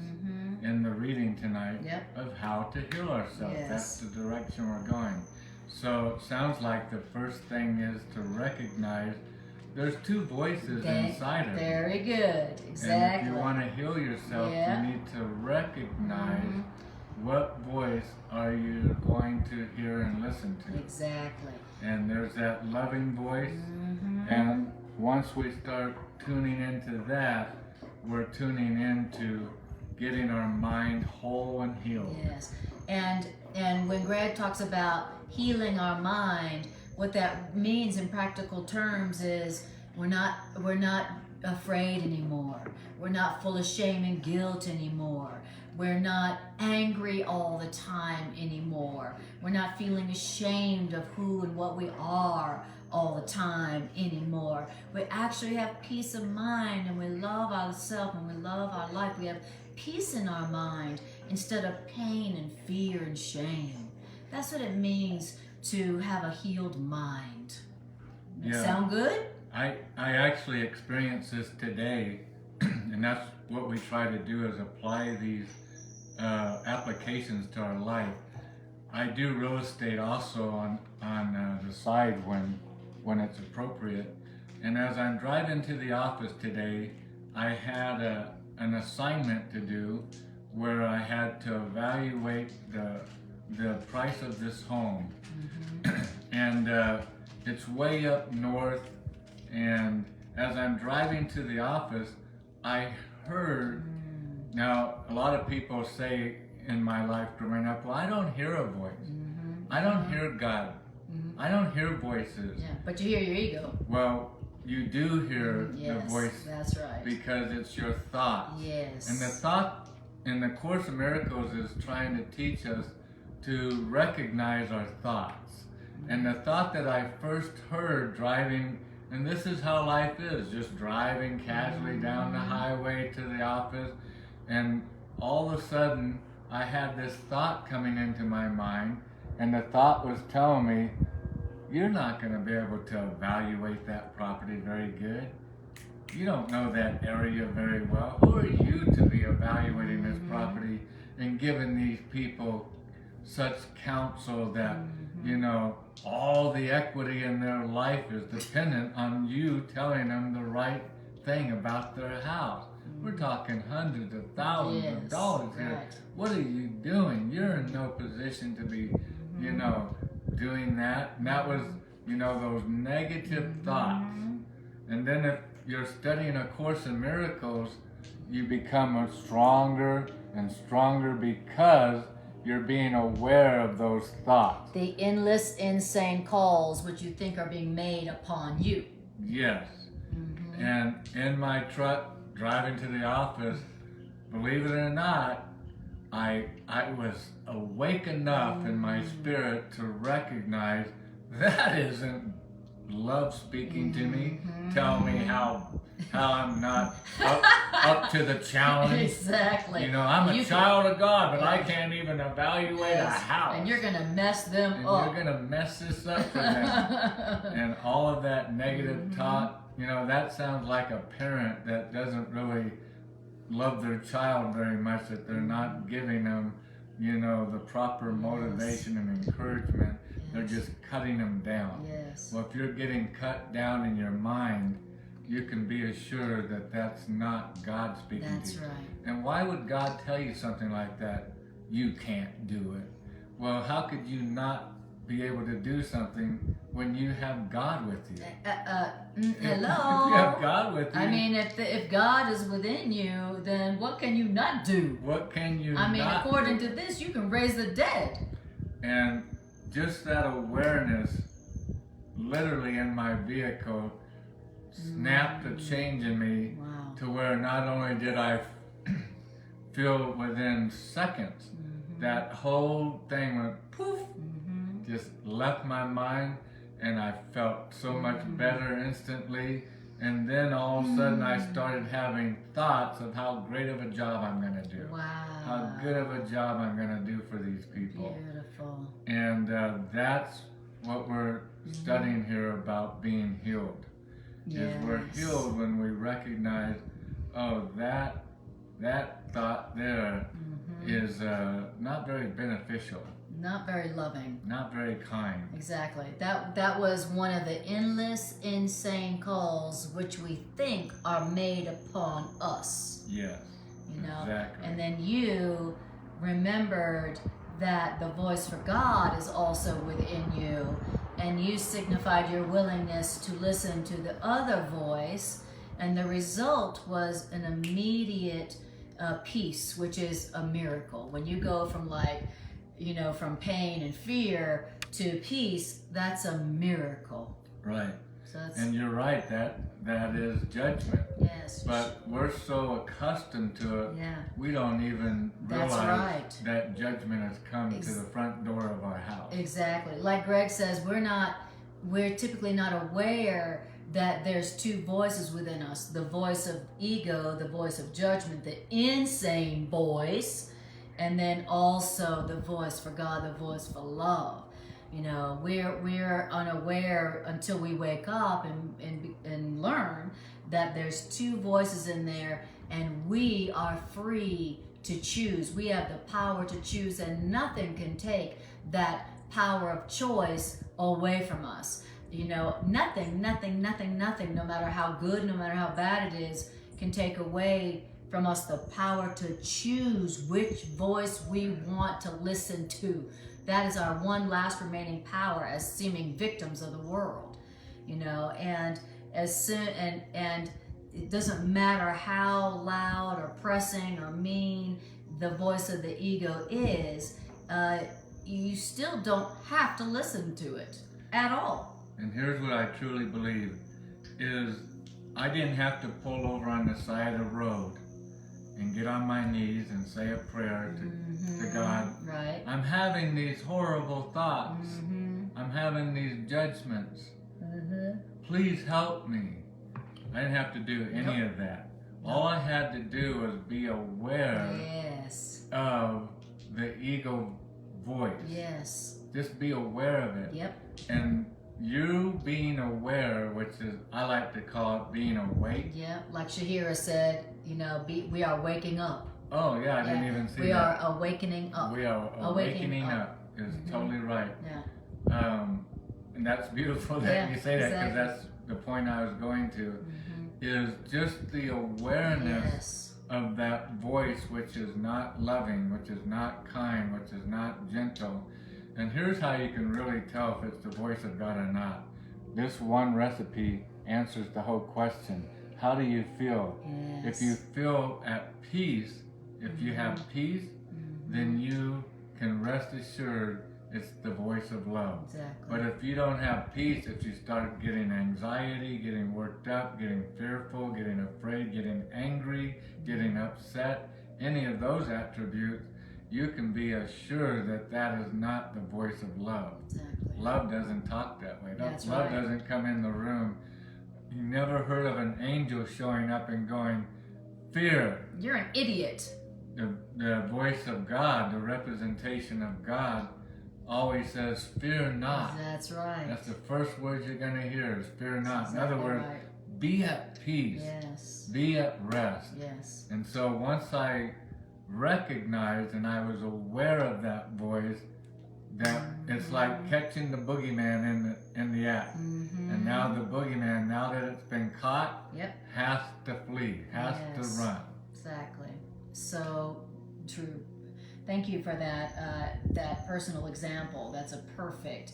in the reading tonight of how to heal ourselves. Yes. That's the direction we're going. So it sounds like the first thing is to recognize there's two voices inside of you. Very good. Exactly. And if you want to heal yourself, you need to recognize what voice are you going to hear and listen to. Exactly. And there's that loving voice. And once we start tuning into that, we're tuning into getting our mind whole and healed. Yes. And when Greg talks about healing our mind, what that means in practical terms is we're not afraid anymore. We're not full of shame and guilt anymore. We're not angry all the time anymore. We're not feeling ashamed of who and what we are all the time anymore. We actually have peace of mind, and we love ourselves, and we love our life. We have peace in our mind instead of pain and fear and shame. That's what it means to have a healed mind. Sound good? I actually experienced this today, and that's what we try to do, is apply these applications to our life. I do real estate also on the side when it's appropriate. And as I'm driving to the office today, I had an assignment to do where I had to evaluate the price of this home. And it's way up north, and as I'm driving to the office, I heard, now a lot of people say in my life growing up, well, I don't hear a voice. I don't hear God. I don't hear voices. Yeah, but you hear your ego. Well, you do hear the voice. That's right. Because it's your thoughts. Yes. And the thought in the Course in Miracles is trying to teach us to recognize our thoughts. And the thought that I first heard driving, and this is how life is, just driving casually down the highway to the office, and all of a sudden I had this thought coming into my mind, and the thought was telling me, you're not going to be able to evaluate that property very good. You don't know that area very well. Who are you to be evaluating this property and giving these people such counsel that, all the equity in their life is dependent on you telling them the right thing about their house? We're talking hundreds of thousands of dollars here. Right. What are you doing? You're in no position to be, doing that. And that was, those negative thoughts. And then if you're studying A Course in Miracles, you become stronger and stronger because you're being aware of those thoughts. The endless insane calls which you think are being made upon you. Yes. And in my truck driving to the office, believe it or not, I was awake enough in my spirit to recognize that isn't love speaking to me, tell me how I'm not up to the challenge. Exactly. You know, I'm a child of God, but I can't even evaluate a house. And you're gonna mess them and up. You're gonna mess this up for them. And all of that negative talk, you know, that sounds like a parent that doesn't really love their child very much, that they're not giving them, you know, the proper motivation and encouragement. They're just cutting them down. Yes. Well, if you're getting cut down in your mind, you can be assured that that's not God speaking That's to you. right. And why would God tell you something like that? You can't do it. Well, how could you not be able to do something when you have God with you? Hello? If you have God with you. I mean, if God is within you, then what can you not do? What can you I mean, not according do? to this, you can raise the dead. And just that awareness, literally in my vehicle, snapped a change in me. Wow. To where not only did I feel within seconds, that whole thing went poof, just left my mind, and I felt so much better instantly. And then all of a sudden I started having thoughts of how great of a job I'm going to do. Wow. How good of a job I'm going to do for these people. Beautiful. And that's what we're studying here about being healed. Is we're healed when we recognize, oh, that thought there is not very beneficial. Not very loving. Not very kind. Exactly. That was one of the endless, insane calls which we think are made upon us. Yes. You know? Exactly. And then you remembered that the voice for God is also within you, and you signified your willingness to listen to the other voice, and the result was an immediate peace, which is a miracle. When you go from from pain and fear to peace, that's a miracle. Right. So that's, and you're right, that is judgment. yes. But we're so accustomed to it, Yeah. we don't even That's realize right. that judgment has come to the front door of our house. Exactly. Like Greg says, we're typically not aware that there's two voices within us. The voice of ego, the voice of judgment, the insane voice, and then also the voice for God, the voice for love. You know, we're unaware until we wake up and learn that there's two voices in there, and we are free to choose. We have the power to choose, and nothing can take that power of choice away from us. You know, nothing, no matter how good, no matter how bad it is, can take away from us the power to choose which voice we want to listen to. That is our one last remaining power as seeming victims of the world. You know, and as soon and it doesn't matter how loud or pressing or mean the voice of the ego is, you still don't have to listen to it at all. And here's what I truly believe is I didn't have to pull over on the side of the road and get on my knees and say a prayer to God. Right. I'm having these horrible thoughts. I'm having these judgments. Please help me. I didn't have to do any of that. All I had to do was be aware of the ego voice. Yes. Just be aware of it. Yep. And you being aware, which is, I like to call it being awake. Yeah, like Shahira said, you know, we are waking up. Oh yeah, I didn't even see that. We are awakening up. We are awakening up is totally right. Yeah. And that's beautiful that you say that, because that's the point I was going to, is just the awareness of that voice which is not loving, which is not kind, which is not gentle. And here's how you can really tell if it's the voice of God or not. This one recipe answers the whole question. How do you feel? If you feel at peace, if you have peace, then you can rest assured it's the voice of love. Exactly. But if you don't have peace, if you start getting anxiety, getting worked up, getting fearful, getting afraid, getting angry, getting upset, any of those attributes, you can be assured that that is not the voice of love. Exactly. Love doesn't talk that way. That's Love right. doesn't come in the room. You never heard of an angel showing up and going, fear. You're an idiot. The voice of God, the representation of God, always says, fear not. That's right. That's the first words you're going to hear is fear not. Exactly. In other words, right. be at peace. Yes. Be at rest. Yes. And so once I recognized and I was aware of that voice, that it's like catching the boogeyman in the act. Mm-hmm. And now the boogeyman, now that it's been caught, Yep. has to flee, has Yes. to run. Exactly. So true. Thank you for that personal example. That's a perfect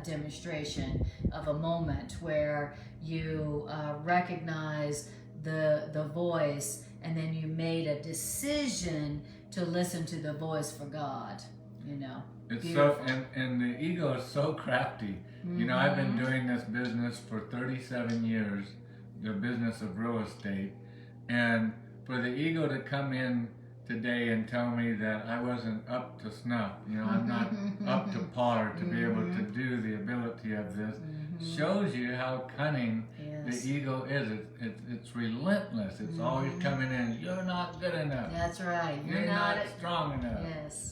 demonstration of a moment where you recognize the voice, and then you made a decision to listen to the voice for God. You know. It's Beautiful. so, and the ego is so crafty. Mm-hmm. You know, I've been doing this business for 37 years, the business of real estate, and for the ego to come in today and tell me that I wasn't up to snuff, you know, I'm not up to par to be able to do the ability of this, shows you how cunning Yes. the ego is. It's relentless. It's always coming in. You're not good enough. That's right. You're not strong enough. Yes.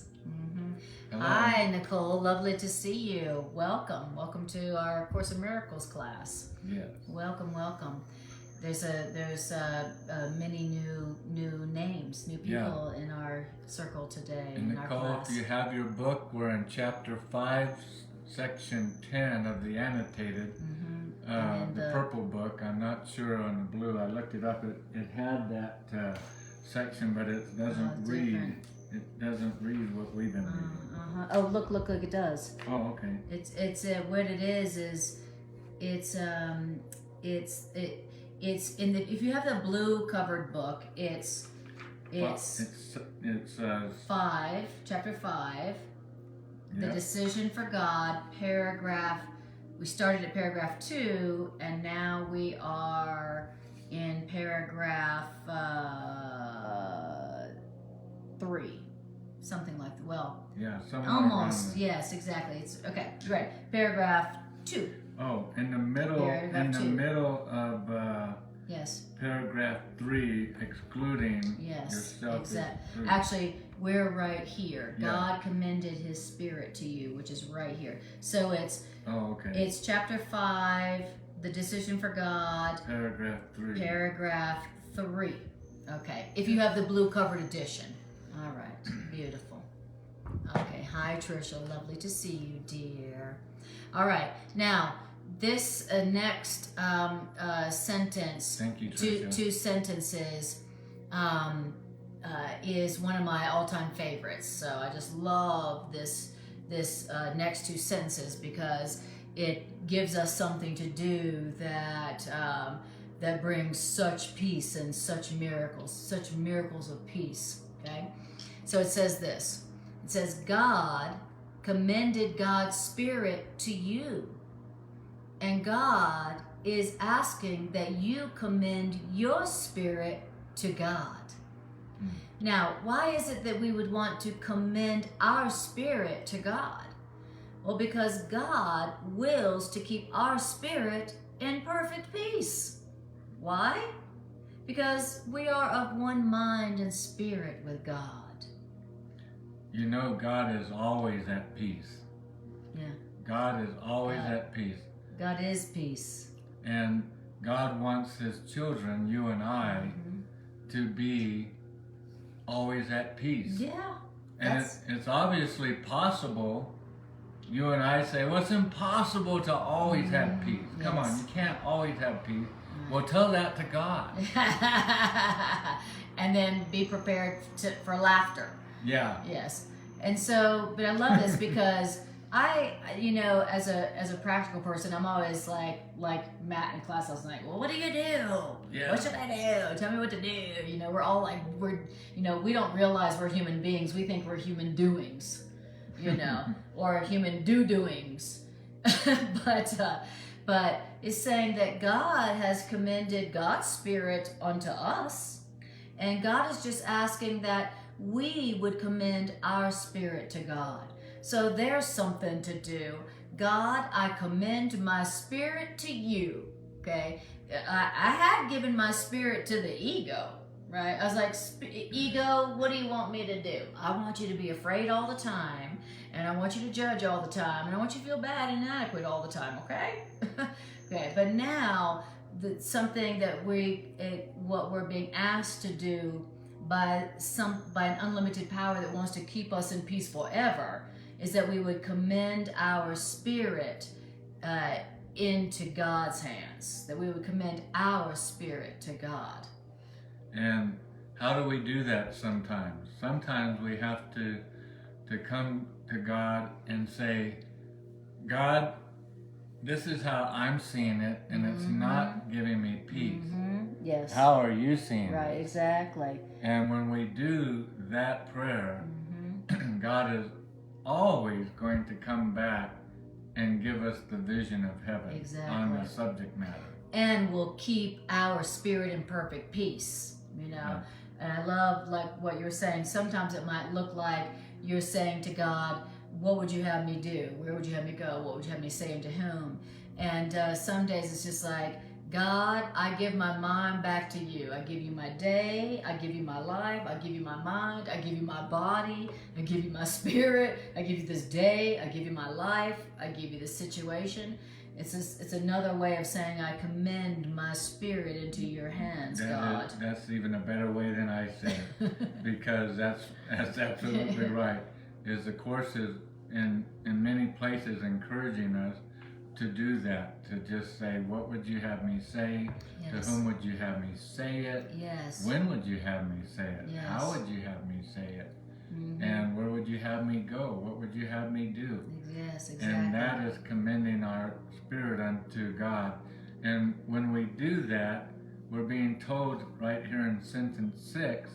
Hello. Hi, Nicole. Lovely to see you. Welcome. Welcome to our Course in Miracles class. Yes. Welcome, welcome. There's many new names, new people in our circle today. And in our Nicole, class. if you have your book, we're in chapter 5, section 10 of the annotated, the purple book. I'm not sure on the blue. I looked it up. It had that section, but it doesn't read. Different. It doesn't read what we've been reading. Oh, look, it does. Oh, okay. It's what it is it's in the, if you have the blue covered book, it's chapter 5, the decision for God, paragraph. We started at paragraph 2, and now we are in paragraph 3, something like that. Well, yeah, almost. Yes, exactly. It's okay. Great. Paragraph 2. Oh, in the middle, middle of Yes. paragraph 3, excluding Yes. yourself. Exactly. Actually, we're right here. Yeah. God commended His Spirit to you, which is right here. So it's it's chapter 5, the decision for God. Paragraph 3. Paragraph 3. Okay. If you have the blue covered edition. All right. Beautiful. Okay. Hi, Tricia. Lovely to see you, dear. All right. Now, this next sentence, Thank you, Tricia. two sentences, is one of my all-time favorites. So I just love this next 2 sentences because it gives us something to do that that brings such peace and such miracles of peace. Okay, so it says this. It says, God commended God's Spirit to you, and God is asking that you commend your spirit to God. Now, why is it that we would want to commend our spirit to God? Well, because God wills to keep our spirit in perfect peace. Why? Because we are of one mind and spirit with God. You know, God is always at peace. Yeah. God is always at peace. God is peace. And God wants His children, you and I, to be always at peace. Yeah. And it's obviously possible. You and I say, well, it's impossible to always have peace. Come on, you can't always have peace. Well, tell that to God. And then be prepared for laughter. Yeah. Yes. And so, but I love this because I, as a practical person, I'm always like Matt in class last night. Well, what do you do? Yeah. What should I do? Tell me what to do. We're all like, we don't realize we're human beings. We think we're human doings, or human doings. But it's saying that God has commended God's Spirit unto us, and God is just asking that we would commend our spirit to God. So there's something to do. God, I commend my spirit to you. Okay, I had given my spirit to the ego, right? I was like, ego, what do you want me to do? I want you to be afraid all the time, and I want you to judge all the time, and I want you to feel bad and inadequate all the time, okay? Okay, but now something that what we're being asked to do by an unlimited power that wants to keep us in peace forever is that we would commend our spirit into God's hands, that we would commend our spirit to God. And how do we do that sometimes? Sometimes we have to come to God and say, God, this is how I'm seeing it, and it's not giving me peace. Yes. How are you seeing it? Right, exactly. And when we do that prayer, God is always going to come back and give us the vision of heaven on the subject matter. And will keep our spirit in perfect peace, you know. Yeah. And I love like what you're saying. Sometimes it might look like you're saying to God, what would you have me do? Where would you have me go? What would you have me say and to whom? And some days it's just like, God, I give my mind back to you. I give you my day. I give you my life. I give you my mind. I give you my body. I give you my spirit. I give you this day. I give you my life. I give you this situation. It's another way of saying I commend my spirit into your hands, God. That's even a better way than I said it, because that's absolutely right. Is the Course is in many places encouraging us to do that, to just say, what would you have me say? Yes. To whom would you have me say it? Yes. When would you have me say it? Yes. How would you have me say it? And where would you have me go? What would you have me do? Yes, exactly. And that is commending our spirit unto God. And when we do that, we're being told right here in sentence 6,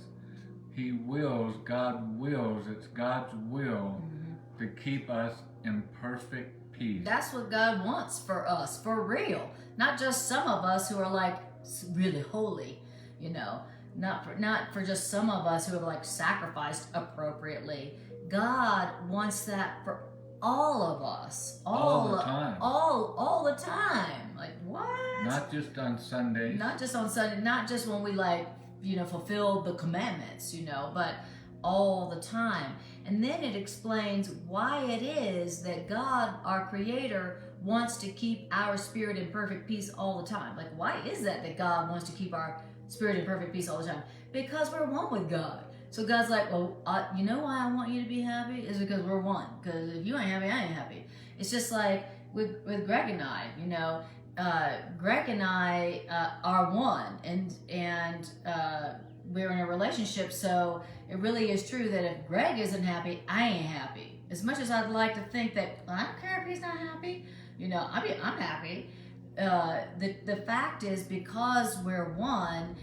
He wills, God wills, it's God's will to keep us in perfect peace. That's what God wants for us, for real. Not just some of us who are like really holy, you know. Not for just some of us who have like sacrificed appropriately. God wants that for all of us. All the time. All the time. Like what? Not just on Sundays. Not just on Sunday, not just when we like, you know, fulfill the commandments, you know, but all the time. And then it explains why it is that God, our Creator, wants to keep our spirit in perfect peace all the time. Like, why is that God wants to keep our spirit in perfect peace all the time? Because we're one with God. So God's like, well, you know why I want you to be happy? Is because we're one. Because if you ain't happy, I ain't happy. It's just like with Greg and I, you know, Greg and I are one, and we're in a relationship, so it really is true that if Greg isn't happy, I ain't happy. As much as I'd like to think that, well, I don't care if he's not happy, you know, I'm happy. The fact is, because we're one,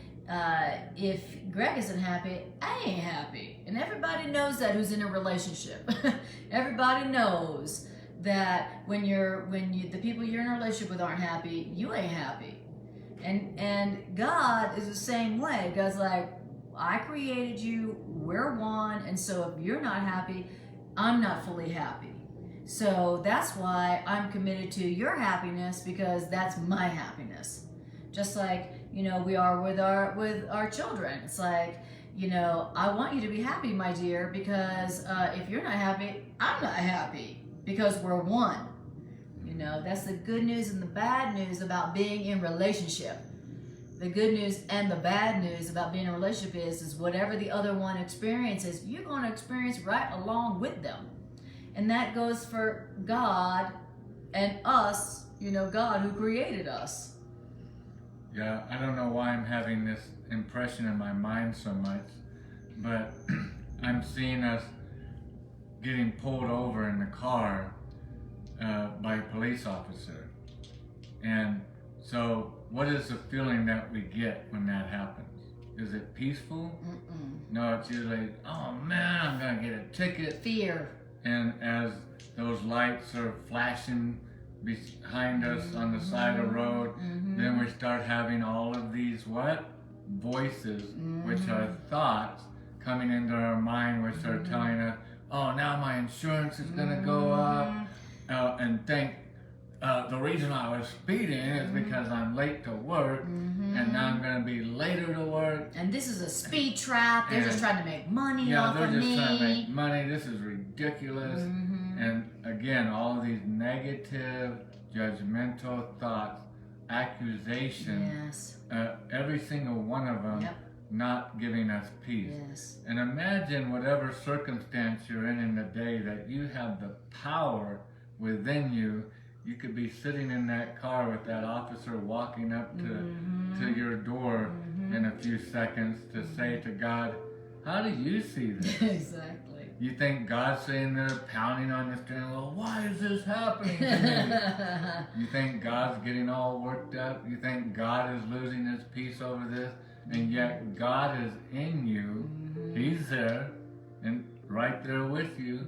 if Greg isn't happy, I ain't happy. And everybody knows that who's in a relationship. Everybody knows that when the people you're in a relationship with aren't happy, you ain't happy. And God is the same way. God's like, I created you, we're one, and so if you're not happy, I'm not fully happy. So that's why I'm committed to your happiness, because that's my happiness. Just like, you know, we are with our children. It's like, you know, I want you to be happy, my dear, because if you're not happy, I'm not happy, because we're one. You know, that's the good news and the bad news about being in relationship. The good news and the bad news about being in a relationship is whatever the other one experiences, you're going to experience right along with them. And that goes for God and us, you know, God who created us. Yeah, I don't know why I'm having this impression in my mind so much, but I'm seeing us getting pulled over in the car by a police officer. And so what is the feeling that we get when that happens? Is it peaceful? No, it's usually, oh man, I'm gonna get a ticket. Fear. And as those lights are flashing behind us on the side of the road, then we start having all of these voices, which are thoughts, coming into our mind, which are telling us, oh, now my insurance is going to go up, and think the reason I was speeding is because I'm late to work, and now I'm going to be later to work. And this is a speed trap. They're just trying to make money off of me. Yeah, they're just trying to make money. This is ridiculous. And again, all of these negative, judgmental thoughts, accusations, every single one of them not giving us peace. Yes. And imagine whatever circumstance you're in the day, that you have the power within you. You could be sitting in that car with that officer walking up to your door in a few seconds to say to God, how do you see this? Exactly. You think God's sitting there pounding on the steering wheel, why is this happening to me? You think God's getting all worked up? You think God is losing his peace over this? And yet God is in you. He's there and right there with you.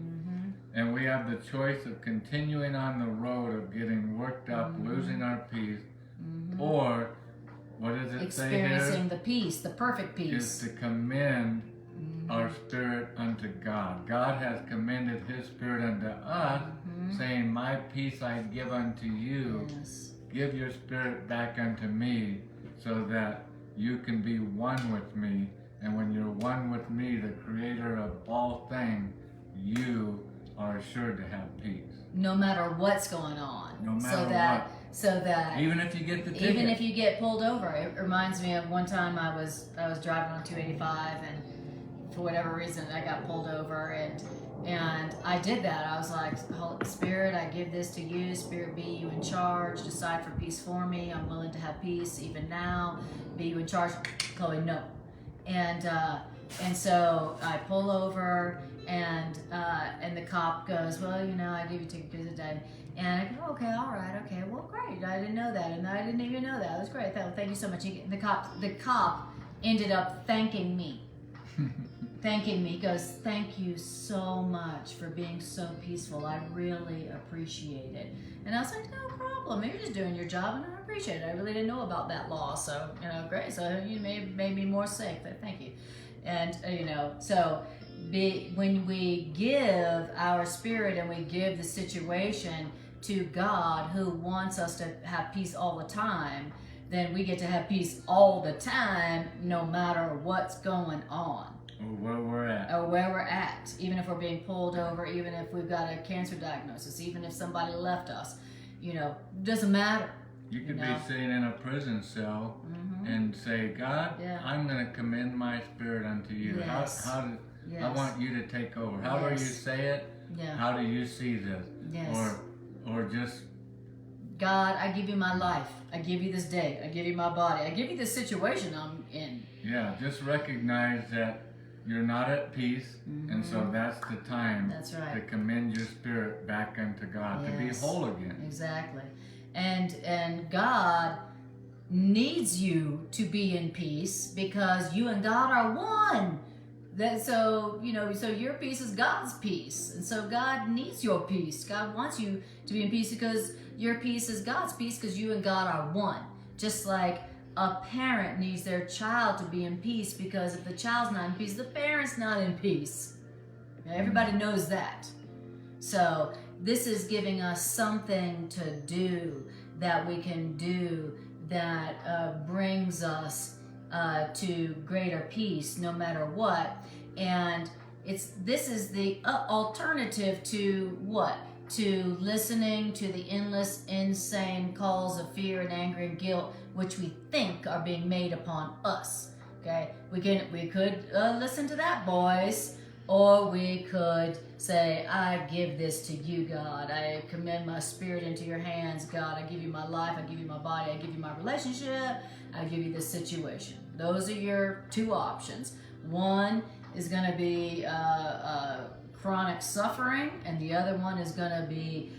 And we have the choice of continuing on the road of getting worked up, losing our peace, or what does it say here? Experiencing the peace, the perfect peace. Is to commend our spirit unto God. God has commended his spirit unto us, saying, my peace I give unto you. Yes. Give your spirit back unto me, so that you can be one with me. And when you're one with me, the creator of all things, you are assured to have peace. No matter what's going on. No matter what. So that even if you get the ticket. Even if you get pulled over. It reminds me of one time I was driving on 285, and for whatever reason I got pulled over, and I did that. I was like, Holy Spirit, I give this to you. Spirit, be you in charge. Decide for peace for me. I'm willing to have peace even now. Be you in charge. Chloe, no. And so I pull over, and the cop goes, well, I give you a ticket because of that. And I go, okay, all right, okay, well, great. I didn't know that, and I didn't even know that. It was great. Thank you so much. The cop ended up thanking me. Thanking me. He goes, thank you so much for being so peaceful. I really appreciate it. And I was like, no problem. You're just doing your job, and I appreciate it. I really didn't know about that law, so great. So you made me more safe. But thank you. And so when we give our spirit and we give the situation to God, who wants us to have peace all the time, then we get to have peace all the time, no matter what's going on. Or where we're at. Even if we're being pulled over, even if we've got a cancer diagnosis, even if somebody left us, doesn't matter. You could be sitting in a prison cell and say, God, I'm going to commend my spirit unto you. Yes. I want you to take over. However you say it, how do you see this? Yes. Or just, God, I give you my life. I give you this day. I give you my body. I give you the situation I'm in. Yeah, just recognize that you're not at peace, and so that's the time to commend your spirit back unto God, to be whole again. Exactly. And God needs you to be in peace, because you and God are one. So your peace is God's peace. And so God needs your peace. God wants you to be in peace because your peace is God's peace, because you and God are one. Just like a parent needs their child to be in peace, because if the child's not in peace, the parent's not in peace. Everybody knows that. So this is giving us something to do that we can do that brings us to greater peace no matter what. And this is the alternative to what? To listening to the endless, insane calls of fear and anger and guilt, which we think are being made upon us. Okay, we could listen to that, boys, or we could say, I give this to you, God. I commend my spirit into your hands, God. I give you my life. I give you my body. I give you my relationship. I give you this situation. Those are your two options. One is going to be chronic suffering, and the other one is going to be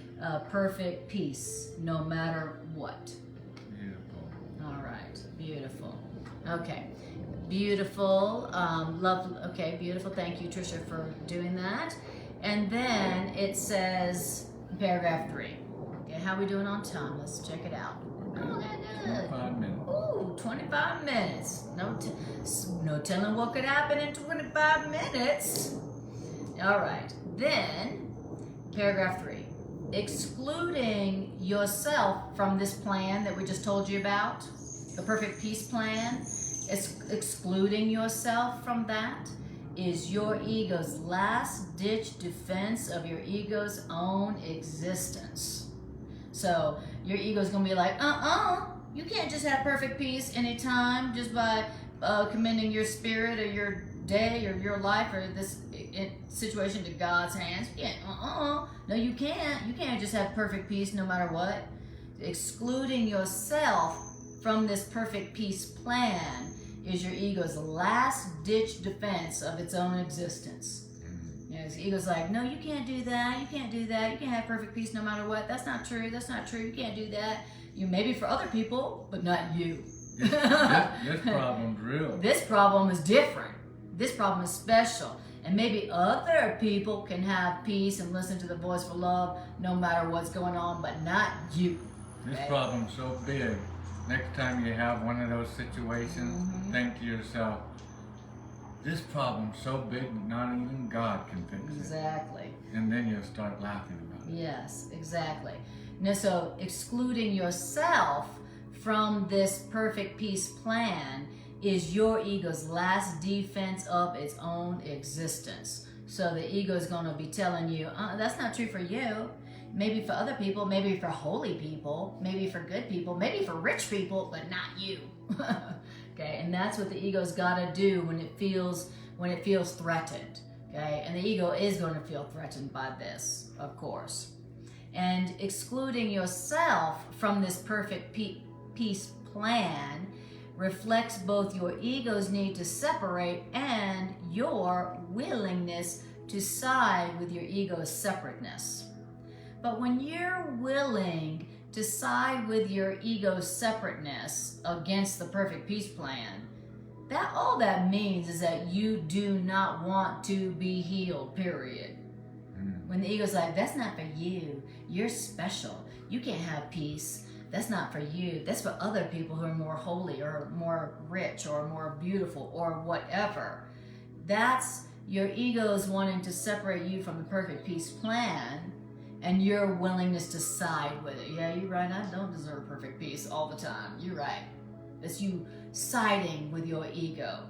perfect peace, no matter what. Beautiful. All right, beautiful. Okay, beautiful. Okay, beautiful. Thank you, Tricia, for doing that. And then it says, paragraph 3. Okay, how are we doing on time? Let's check it out. Oh, good. Good. 25 minutes. Ooh, 25 minutes. No telling what could happen in 25 minutes. All right. Then, paragraph 3. Excluding yourself from this plan that we just told you about, the perfect peace plan, excluding yourself from that is your ego's last-ditch defense of your ego's own existence. So your ego's going to be like, you can't just have perfect peace anytime just by commending your spirit or your day or your life or this situation to God's hands. You can't, no, you can't. You can't just have perfect peace no matter what. Excluding yourself from this perfect peace plan is your ego's last-ditch defense of its own existence. You know, his ego's like, no, you can't do that. You can't do that. You can't have perfect peace no matter what. That's not true. That's not true. You can't do that. You maybe for other people, but not you. This problem's real. This problem is different. This problem is special. And maybe other people can have peace and listen to the voice for love no matter what's going on, but not you. This problem's so big. Next time you have one of those situations, think to yourself, this problem's so big that not even God can fix it. Exactly. And then you'll start laughing about it. Yes, exactly. Now, so excluding yourself from this perfect peace plan is your ego's last defense of its own existence. So the ego is going to be telling you, that's not true for you. Maybe for other people, maybe for holy people, maybe for good people, maybe for rich people, but not you. Okay, and that's what the ego's got to do when it feels threatened. Okay, and the ego is going to feel threatened by this, of course. And excluding yourself from this perfect peace plan reflects both your ego's need to separate and your willingness to side with your ego's separateness. But when you're willing to side with your ego's separateness against the perfect peace plan, that all that means is that you do not want to be healed, period. When the ego's like, that's not for you. You're special. You can't have peace. That's not for you. That's for other people who are more holy or more rich or more beautiful or whatever. That's your ego's wanting to separate you from the perfect peace plan and your willingness to side with it. Yeah, you're right. I don't deserve perfect peace all the time. You're right. It's you siding with your ego,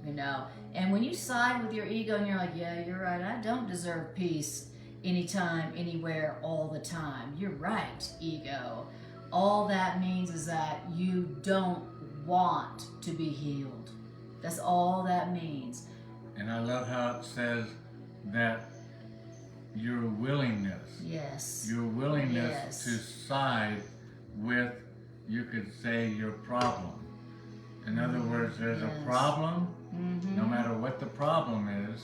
you know. And when you side with your ego and you're like, yeah, you're right. I don't deserve peace anytime, anywhere, all the time. You're right, ego. All that means is that you don't want to be healed. That's all that means. And I love how it says that your willingness. Yes. Your willingness to side with, you could say, your problem. In other words, there's a problem, no matter what the problem is,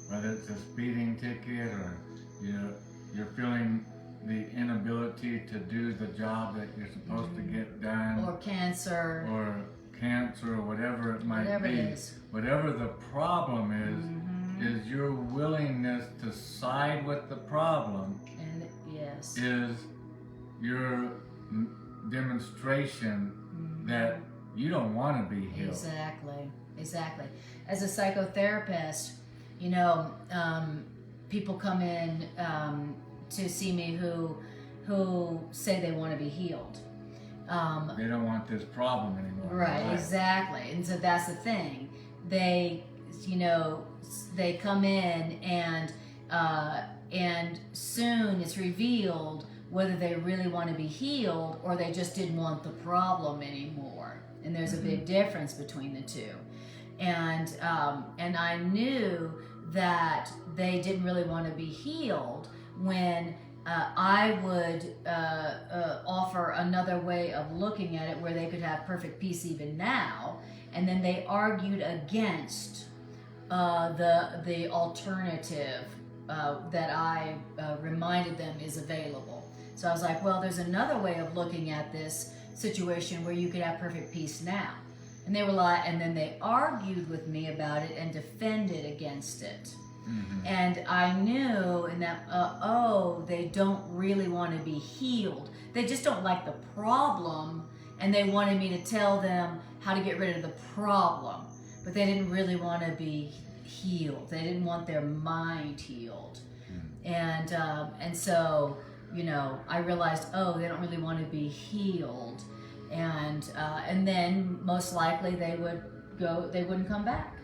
whether it's a speeding ticket or you're feeling the inability to do the job that you're supposed to get done. Or cancer. Or whatever it might Whatever be. it is. Whatever the problem is your willingness to side with the problem. And yes. Is your demonstration that you don't want to be healed. Exactly. As a psychotherapist, you know, people come in to see me who say they want to be healed. They don't want this problem anymore. Right, exactly. And so that's the thing. They come in and soon it's revealed whether they really want to be healed or they just didn't want the problem anymore. And there's a big difference between the two. And I knew that they didn't really want to be healed when I would offer another way of looking at it where they could have perfect peace even now. And then they argued against the alternative that I reminded them is available. So I was like, well, there's another way of looking at this situation where you could have perfect peace now. And they were like, and then they argued with me about it and defended against it. And I knew in that, they don't really want to be healed. They just don't like the problem and they wanted me to tell them how to get rid of the problem, but they didn't really want to be healed. They didn't want their mind healed. And so, you know, I realized, oh, they don't really want to be healed. And then most likely they wouldn't come back,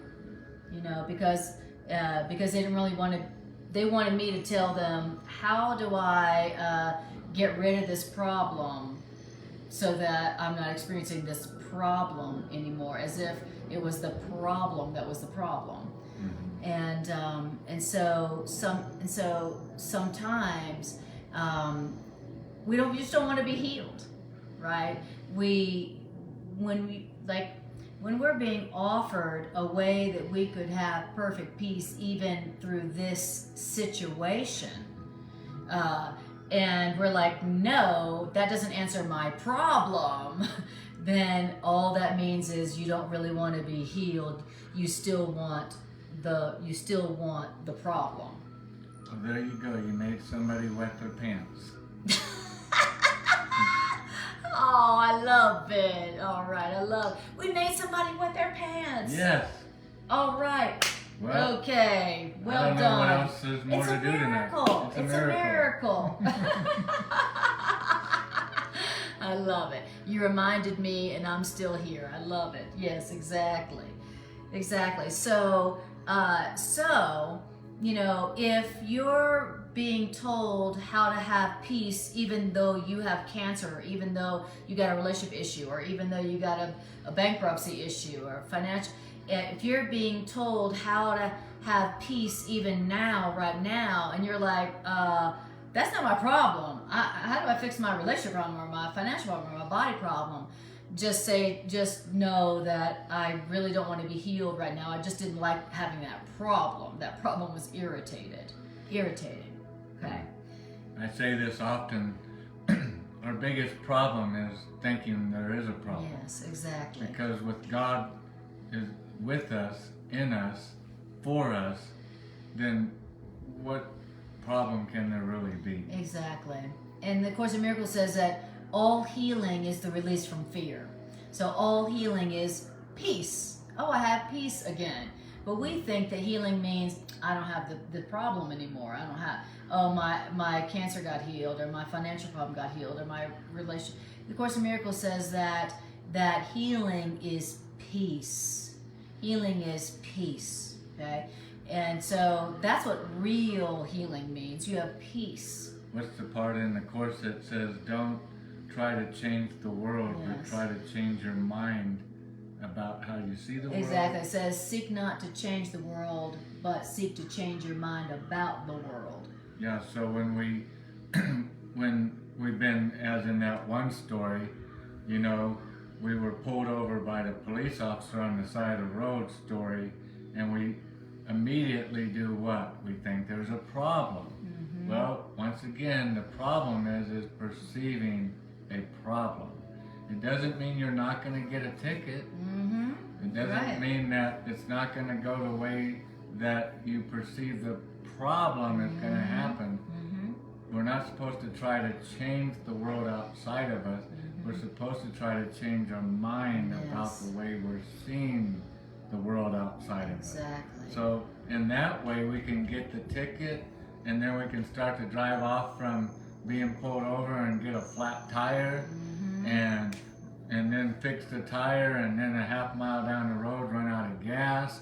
you know, because they didn't really want to, they wanted me to tell them, how do I get rid of this problem so that I'm not experiencing this problem anymore, as if it was the problem that was the problem. And so sometimes we just don't want to be healed, right? When we're being offered a way that we could have perfect peace even through this situation, and we're like, no, that doesn't answer my problem, then all that means is you don't really want to be healed. You still want the problem. Well, there you go. You made somebody wet their pants. Oh, I love it. All right, I love it. We made somebody wet their pants. Yes. All right. Well, okay. Well I don't know done. what else there's more to do tonight. It's a miracle. I love it. You reminded me, and I'm still here. I love it. Yes, exactly. So, you know, if you're being told how to have peace, even though you have cancer, or even though you got a relationship issue, or even though you got a bankruptcy issue or financial, if you're being told how to have peace even now, right now, and you're like, that's not my problem. How do I fix my relationship problem, or my financial problem, or my body problem? Just know that I really don't want to be healed right now. I just didn't like having that problem. That problem was irritating. Okay. I say this often. Our biggest problem is thinking there is a problem. Yes, exactly. Because with God is with us, in us, for us, then what problem can there really be? Exactly. And the Course in Miracles says that all healing is the release from fear. So all healing is peace. Oh, I have peace again. But we think that healing means I don't have the problem anymore. I don't have, oh, my cancer got healed, or my financial problem got healed, or my relation. The Course in Miracles says that healing is peace. Healing is peace, okay? And so that's what real healing means. You have peace. What's the part in the Course that says don't try to change the world, but try to change your mind about how you see the world? Exactly. It says, seek not to change the world, but seek to change your mind about the world. Yeah, so when we've been, as in that one story, you know, we were pulled over by the police officer on the side of the road story, and we immediately do what? We think there's a problem. Mm-hmm. Well, once again, the problem is perceiving a problem. It doesn't mean you're not going to get a ticket. Mm-hmm. It doesn't mean that it's not going to go the way that you perceive the problem is going to happen. Mm-hmm. We're not supposed to try to change the world outside of us. Mm-hmm. We're supposed to try to change our mind about the way we're seeing the world outside of us. So in that way we can get the ticket, and then we can start to drive off from being pulled over and get a flat tire, and then fix the tire, and then a half mile down the road run out of gas.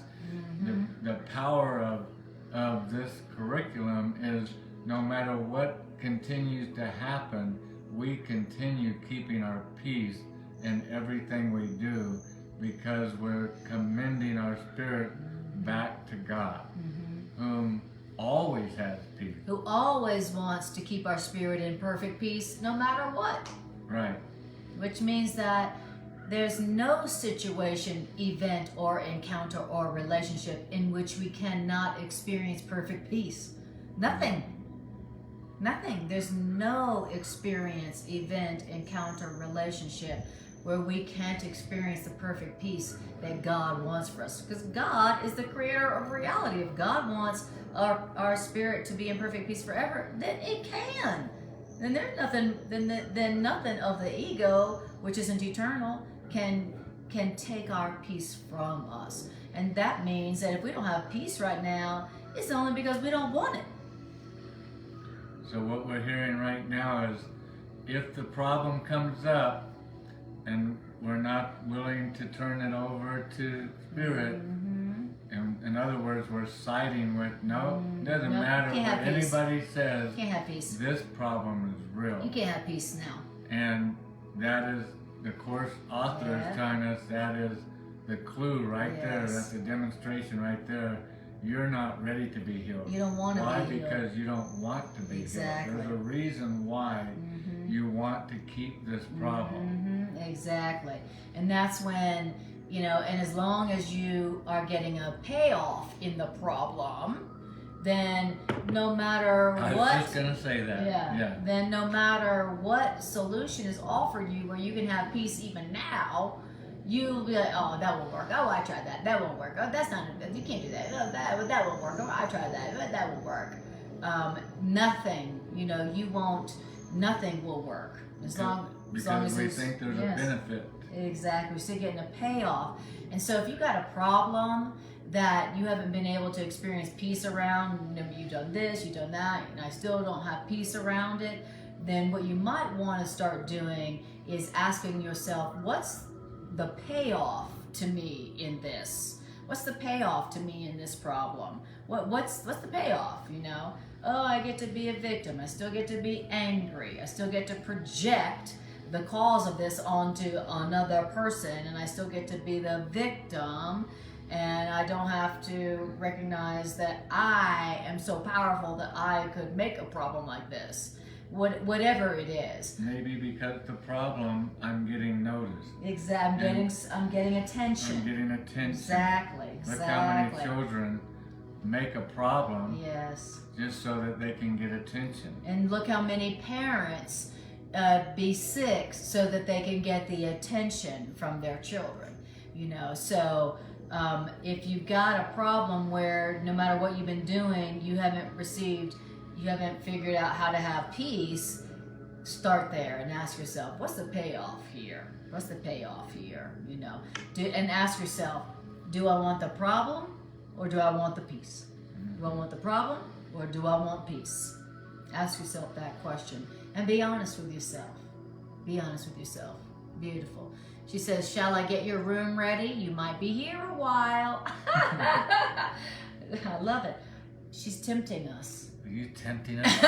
The power of this curriculum is no matter what continues to happen, we continue keeping our peace in everything we do, because we're commending our spirit back to God, whom always has peace. Who always wants to keep our spirit in perfect peace no matter what. Right. Which means that there's no situation, event, or encounter, or relationship in which we cannot experience perfect peace. Nothing. There's no experience, event, encounter, relationship where we can't experience the perfect peace that God wants for us. Because God is the creator of reality. If God wants our spirit to be in perfect peace forever, then it can. then there's nothing. Then nothing of the ego, which isn't eternal, can take our peace from us. And that means that if we don't have peace right now, it's only because we don't want it. So what we're hearing right now is, if the problem comes up and we're not willing to turn it over to Spirit, in other words, we're siding with, it doesn't matter what anybody says, can't have peace. This problem is real. You can't have peace now. And that is, the course author is telling us, that is the clue right there. That's the demonstration right there. You're not ready to be healed. You don't want to be healed. Why? Because you don't want to be healed. There's a reason why you want to keep this problem. Exactly. And that's when, and as long as you are getting a payoff in the problem, then no matter what... I was just going to say that. Yeah. Then no matter what solution is offered you where you can have peace even now, you'll be like, oh, that won't work. Oh, I tried that. That won't work. Oh, that's not, you can't do that. Oh, that won't work. Oh, I tried that. But that won't work. Nothing, nothing will work. As long as we think there's a benefit. Exactly. We're still getting a payoff. And so if you've got a problem that you haven't been able to experience peace around, you've done this, you've done that, and I still don't have peace around it, then what you might want to start doing is asking yourself, what's the payoff to me in this? What's the payoff to me in this problem? What's the payoff, Oh, I get to be a victim. I still get to be angry. I still get to project the cause of this onto another person, and I still get to be the victim, and I don't have to recognize that I am so powerful that I could make a problem like this. Whatever it is. Maybe because the problem, I'm getting noticed. Exactly. I'm getting attention. I'm getting attention. Exactly. Look how many children make a problem. Yes. Just so that they can get attention. And look how many parents be sick so that they can get the attention from their children. So if you've got a problem where no matter what you've been doing, you haven't figured out how to have peace, start there and ask yourself, what's the payoff here? What's the payoff here? And ask yourself, do I want the problem or do I want the peace? Do I want the problem or do I want peace? Ask yourself that question and be honest with yourself. Be honest with yourself. Beautiful. She says, shall I get your room ready? You might be here a while. I love it. She's tempting us. Are you tempting us?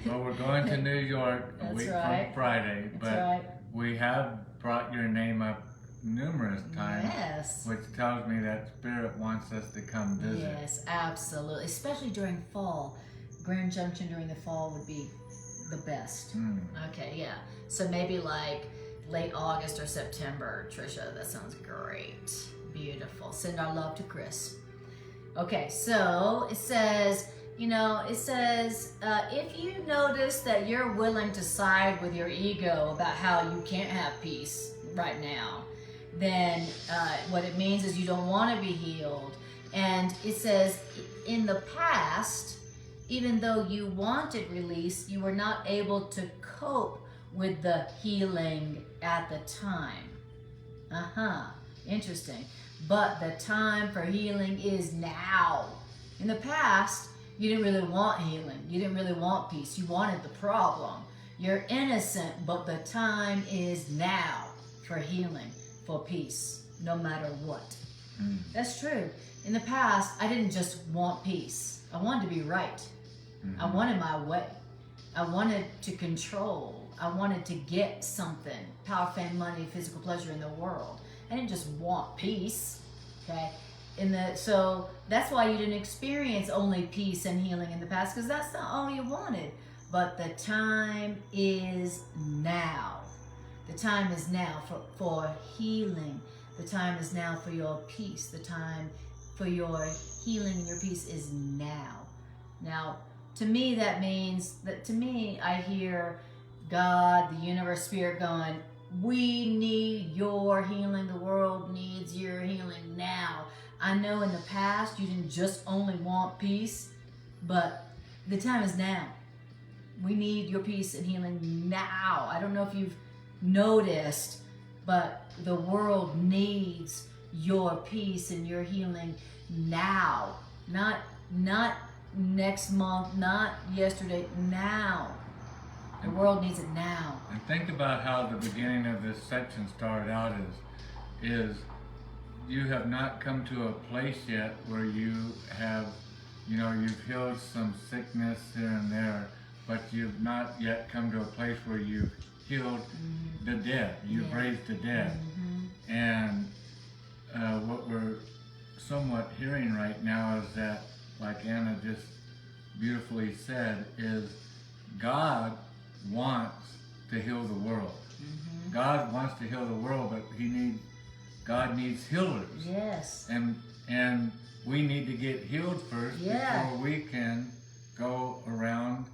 Well, we're going to New York a week from Friday, but we have brought your name up numerous times, which tells me that Spirit wants us to come visit. Yes, absolutely. Especially during fall. Grand Junction during the fall would be the best. Okay, yeah. So maybe like late August or September, Trisha. That sounds great. Beautiful. Send our love to Chris. Okay, so it says, if you notice that you're willing to side with your ego about how you can't have peace right now, then what it means is you don't want to be healed. And it says, in the past, even though you wanted release, you were not able to cope with the healing at the time. Interesting. But the time for healing is now. In the past, you didn't really want healing. You didn't really want peace. You wanted the problem. You're innocent, but the time is now for healing, for peace, no matter what. That's true. In the past, I didn't just want peace. I wanted to be right. I wanted my way. I wanted to control. I wanted to get something. Power, fame, money, physical pleasure in the world. I didn't just want peace. Okay? So that's why you didn't experience only peace and healing in the past, because that's not all you wanted. But the time is now. The time is now for healing. The time is now for your peace. The time for your healing and your peace is now. Now, to me, that means that I hear God, the universe, Spirit going, we need your healing. The world needs your healing now. I know in the past you didn't just only want peace, but the time is now. We need your peace and healing now. I don't know if you've noticed, but the world needs your peace and your healing now. Not next month, not yesterday, now. The world needs it now. And think about how the beginning of this section started out is you have not come to a place yet where you have, you've healed some sickness here and there, but you've not yet come to a place where you've healed the dead. You've raised the dead. And what we're somewhat hearing right now is that, like Anna just beautifully said, is God wants to heal the world. God wants to heal the world, but God needs healers. Yes. And we need to get healed first before we can go around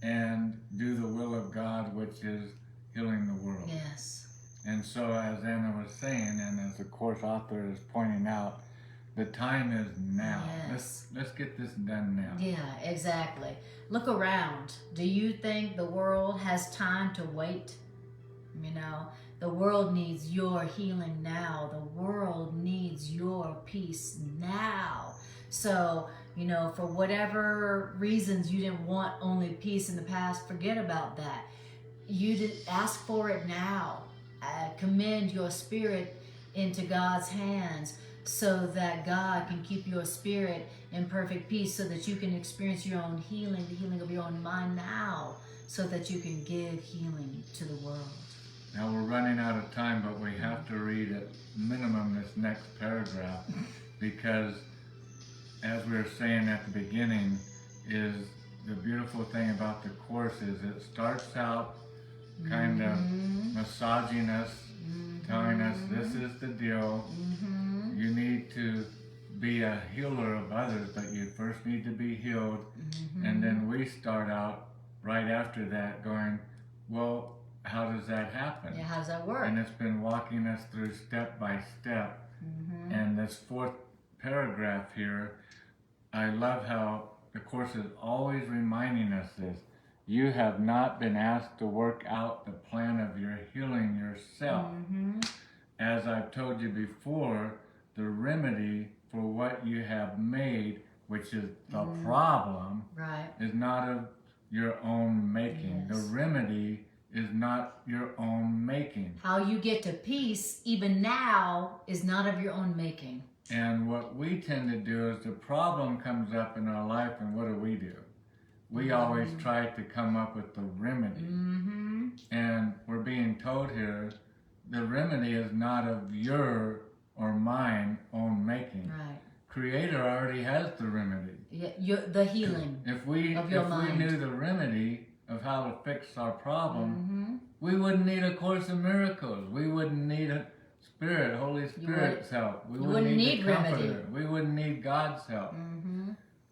and do the will of God, which is healing the world. Yes. And so, as Anna was saying, and as the course author is pointing out, the time is now. Yes. Let's get this done now. Yeah, exactly. Look around. Do you think the world has time to wait? The world needs your healing now. The world needs your peace now. So, for whatever reasons you didn't want only peace in the past, forget about that. You did ask for it now. Commend your spirit into God's hands so that God can keep your spirit in perfect peace, so that you can experience your own healing, the healing of your own mind now, so that you can give healing to the world. Now we're running out of time, but we have to read at minimum this next paragraph, because as we were saying at the beginning, is the beautiful thing about the course is it starts out kind of massaging us, telling us this is the deal. You need to be a healer of others, but you first need to be healed. And then we start out right after that going, well, how does that happen? Yeah, how does that work? And it's been walking us through step by step. And this fourth paragraph here, I love how the course is always reminding us this. You have not been asked to work out the plan of your healing yourself. As I've told you before, the remedy for what you have made, which is the problem, is not of your own making. The remedy is not your own making. How you get to peace, even now, is not of your own making. And what we tend to do is the problem comes up in our life, and what do? We always try to come up with the remedy. And we're being told here, the remedy is not of your or mine own making. Creator already has the remedy. Yeah, the healing if we knew the remedy of how to fix our problem, we wouldn't need A Course in Miracles. We wouldn't need a Spirit, Holy Spirit's help. We wouldn't need the Comforter. Remedy. We wouldn't need God's help.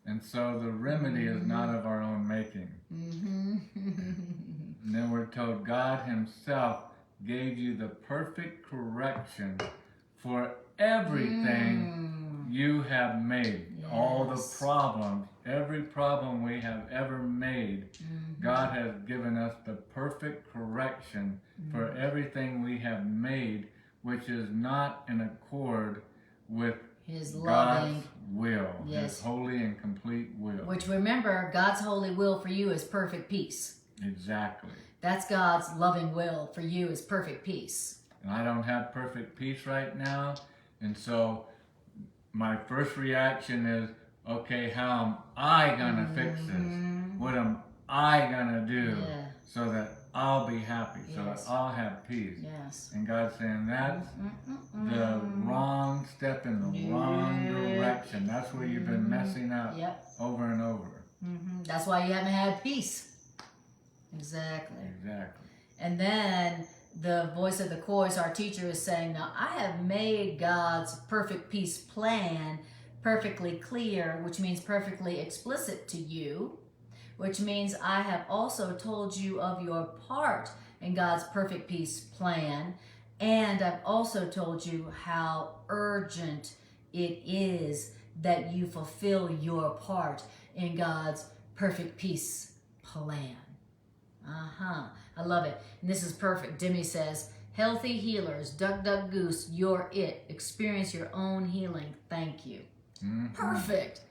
And so the remedy is not of our own making. And then we're told God Himself gave you the perfect correction for everything you have made. All the problems, every problem we have ever made, God has given us the perfect correction for everything we have made, which is not in accord with His God's loving will, His holy and complete will. Which, remember, God's holy will for you is perfect peace. Exactly. That's God's loving will for you is perfect peace. And I don't have perfect peace right now, and so my first reaction is, okay, how am I gonna fix this? What am I gonna do so that I'll be happy, so that I'll have peace? And God's saying that's the wrong step in the wrong direction. That's where you've been messing up over and over. That's why you haven't had peace. Exactly. And then the voice of the Course, our teacher, is saying, now I have made God's perfect peace plan perfectly clear, which means perfectly explicit to you, which means I have also told you of your part in God's perfect peace plan, and I've also told you how urgent it is that you fulfill your part in God's perfect peace plan. I love it. And this is perfect. Demi says, healthy healers, duck, duck, goose, you're it. Experience your own healing. Thank you. Perfect.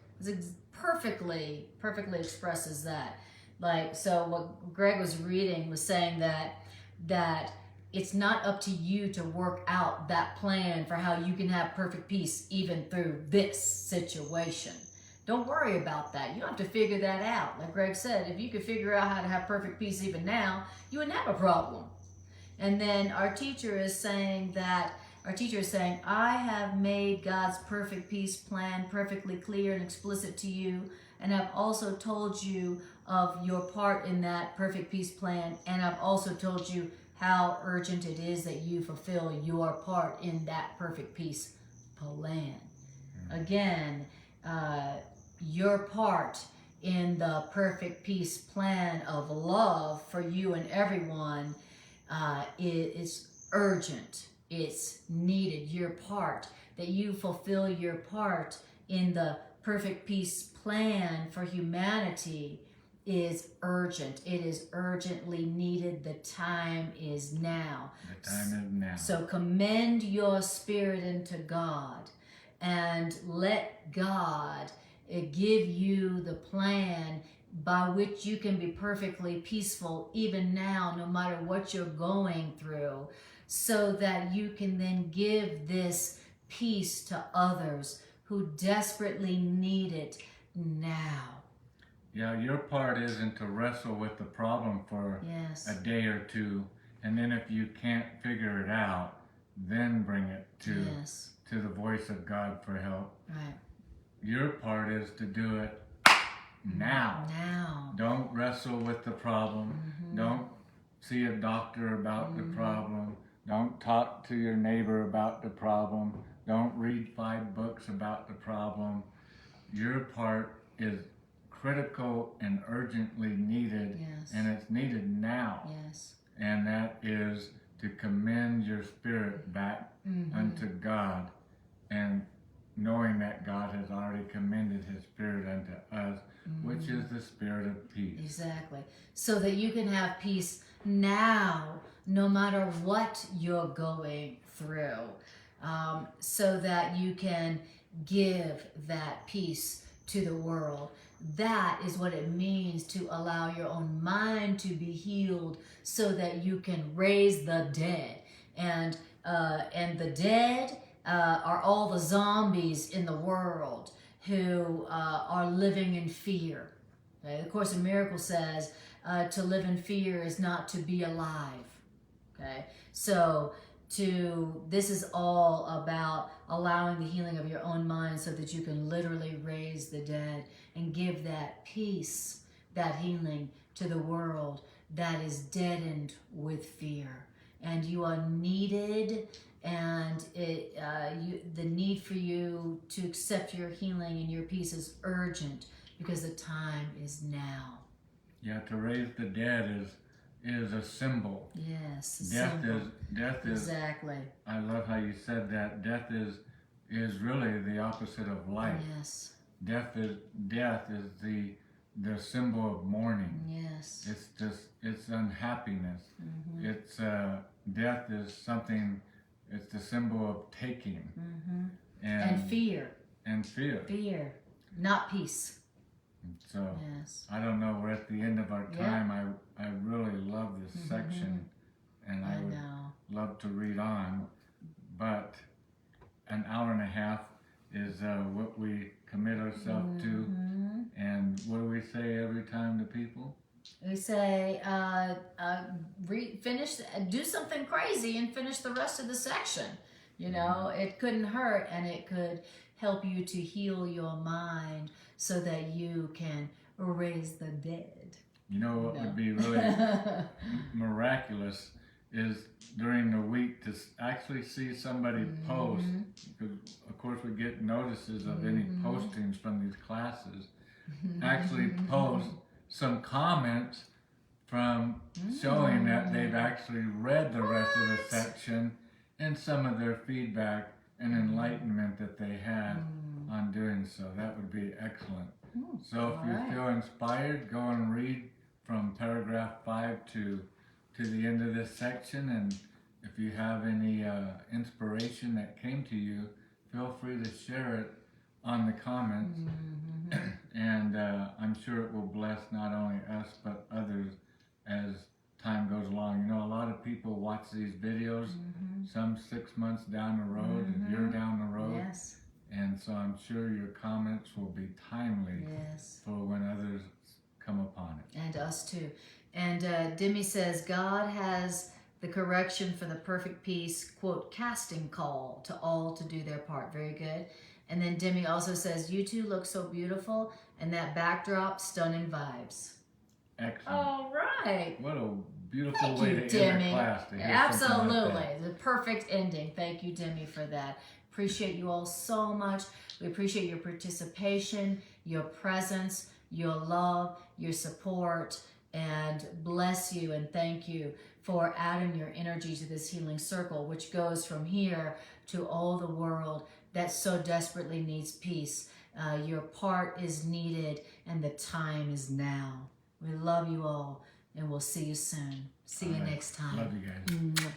Perfectly expresses that. Like, so what Greg was reading was saying that it's not up to you to work out that plan for how you can have perfect peace even through this situation. Don't worry about that. You don't have to figure that out. Like Greg said, if you could figure out how to have perfect peace even now, you wouldn't have a problem. And then our teacher is saying, I have made God's perfect peace plan perfectly clear and explicit to you, and I've also told you of your part in that perfect peace plan, and I've also told you how urgent it is that you fulfill your part in that perfect peace plan. Again, your part in the perfect peace plan of love for you and everyone is urgent. It's needed. Your part, that you fulfill your part in the perfect peace plan for humanity is urgent. It is urgently needed. The time is now. The time is now. So commend your spirit into God and let God give you the plan by which you can be perfectly peaceful even now, no matter what you're going through, so that you can then give this peace to others who desperately need it now. Yeah, your part isn't to wrestle with the problem for a day or two, and then if you can't figure it out, then bring it to the voice of God for help. Right. Your part is to do it now. Now. Don't wrestle with the problem. Don't see a doctor about the problem. Don't talk to your neighbor about the problem. Don't read 5 books about the problem. Your part is critical and urgently needed, and it's needed now. And that is to commend your spirit back unto God, and knowing that God has already commended his spirit unto us, which is the spirit of peace. Exactly. So that you can have peace now, no matter what you're going through, so that you can give that peace to the world. That is what it means to allow your own mind to be healed, so that you can raise the dead. And the dead are all the zombies in the world who are living in fear. Okay? The Course in Miracles says to live in fear is not to be alive. Okay, so this is all about allowing the healing of your own mind, so that you can literally raise the dead and give that peace, that healing to the world that is deadened with fear. And you are needed, and the need for you to accept your healing and your peace is urgent, because the time is now. Yeah, to raise the dead is a symbol. Yes, death is exactly. I love how you said that. Death is really the opposite of life. Yes. Death is the symbol of mourning. Yes. It's unhappiness. It's death is something. It's the symbol of taking. And fear. And fear. Fear, not peace. So I don't know, we're at the end of our time. I really love this section, and I would love to read on, but an hour and a half is what we commit ourselves to. And what do we say every time to people? We say finish, do something crazy and finish the rest of the section. You know, it couldn't hurt, and it could help you to heal your mind so that you can raise the dead. You know what would be really miraculous is during the week to actually see somebody post, because of course we get notices of any postings from these classes, actually post some comments from showing that they've actually read the rest of the section, and some of their feedback and enlightenment that they had on doing so. That would be excellent. So if you feel inspired, go and read from paragraph 5 to the end of this section, and if you have any inspiration that came to you, feel free to share it on the comments. And I'm sure it will bless not only us but others as time goes along. You know, a lot of people watch these videos, some 6 months down the road, a year down the road. Yes. And so I'm sure your comments will be timely for when others come upon it. And us too. And Demi says, God has the correction for the perfect peace, quote, casting call to all to do their part. Very good. And then Demi also says, you two look so beautiful, and that backdrop, stunning vibes. Excellent. All right. What a beautiful Thank way you, to end Demi. a class. To hear Absolutely. something like that. The perfect ending. Thank you, Demi, for that. Appreciate you all so much. We appreciate your participation, your presence, your love, your support, and bless you and thank you for adding your energy to this healing circle, which goes from here to all the world that so desperately needs peace. Your part is needed, and the time is now. We love you all, and we'll see you soon. See you next time. Love you guys.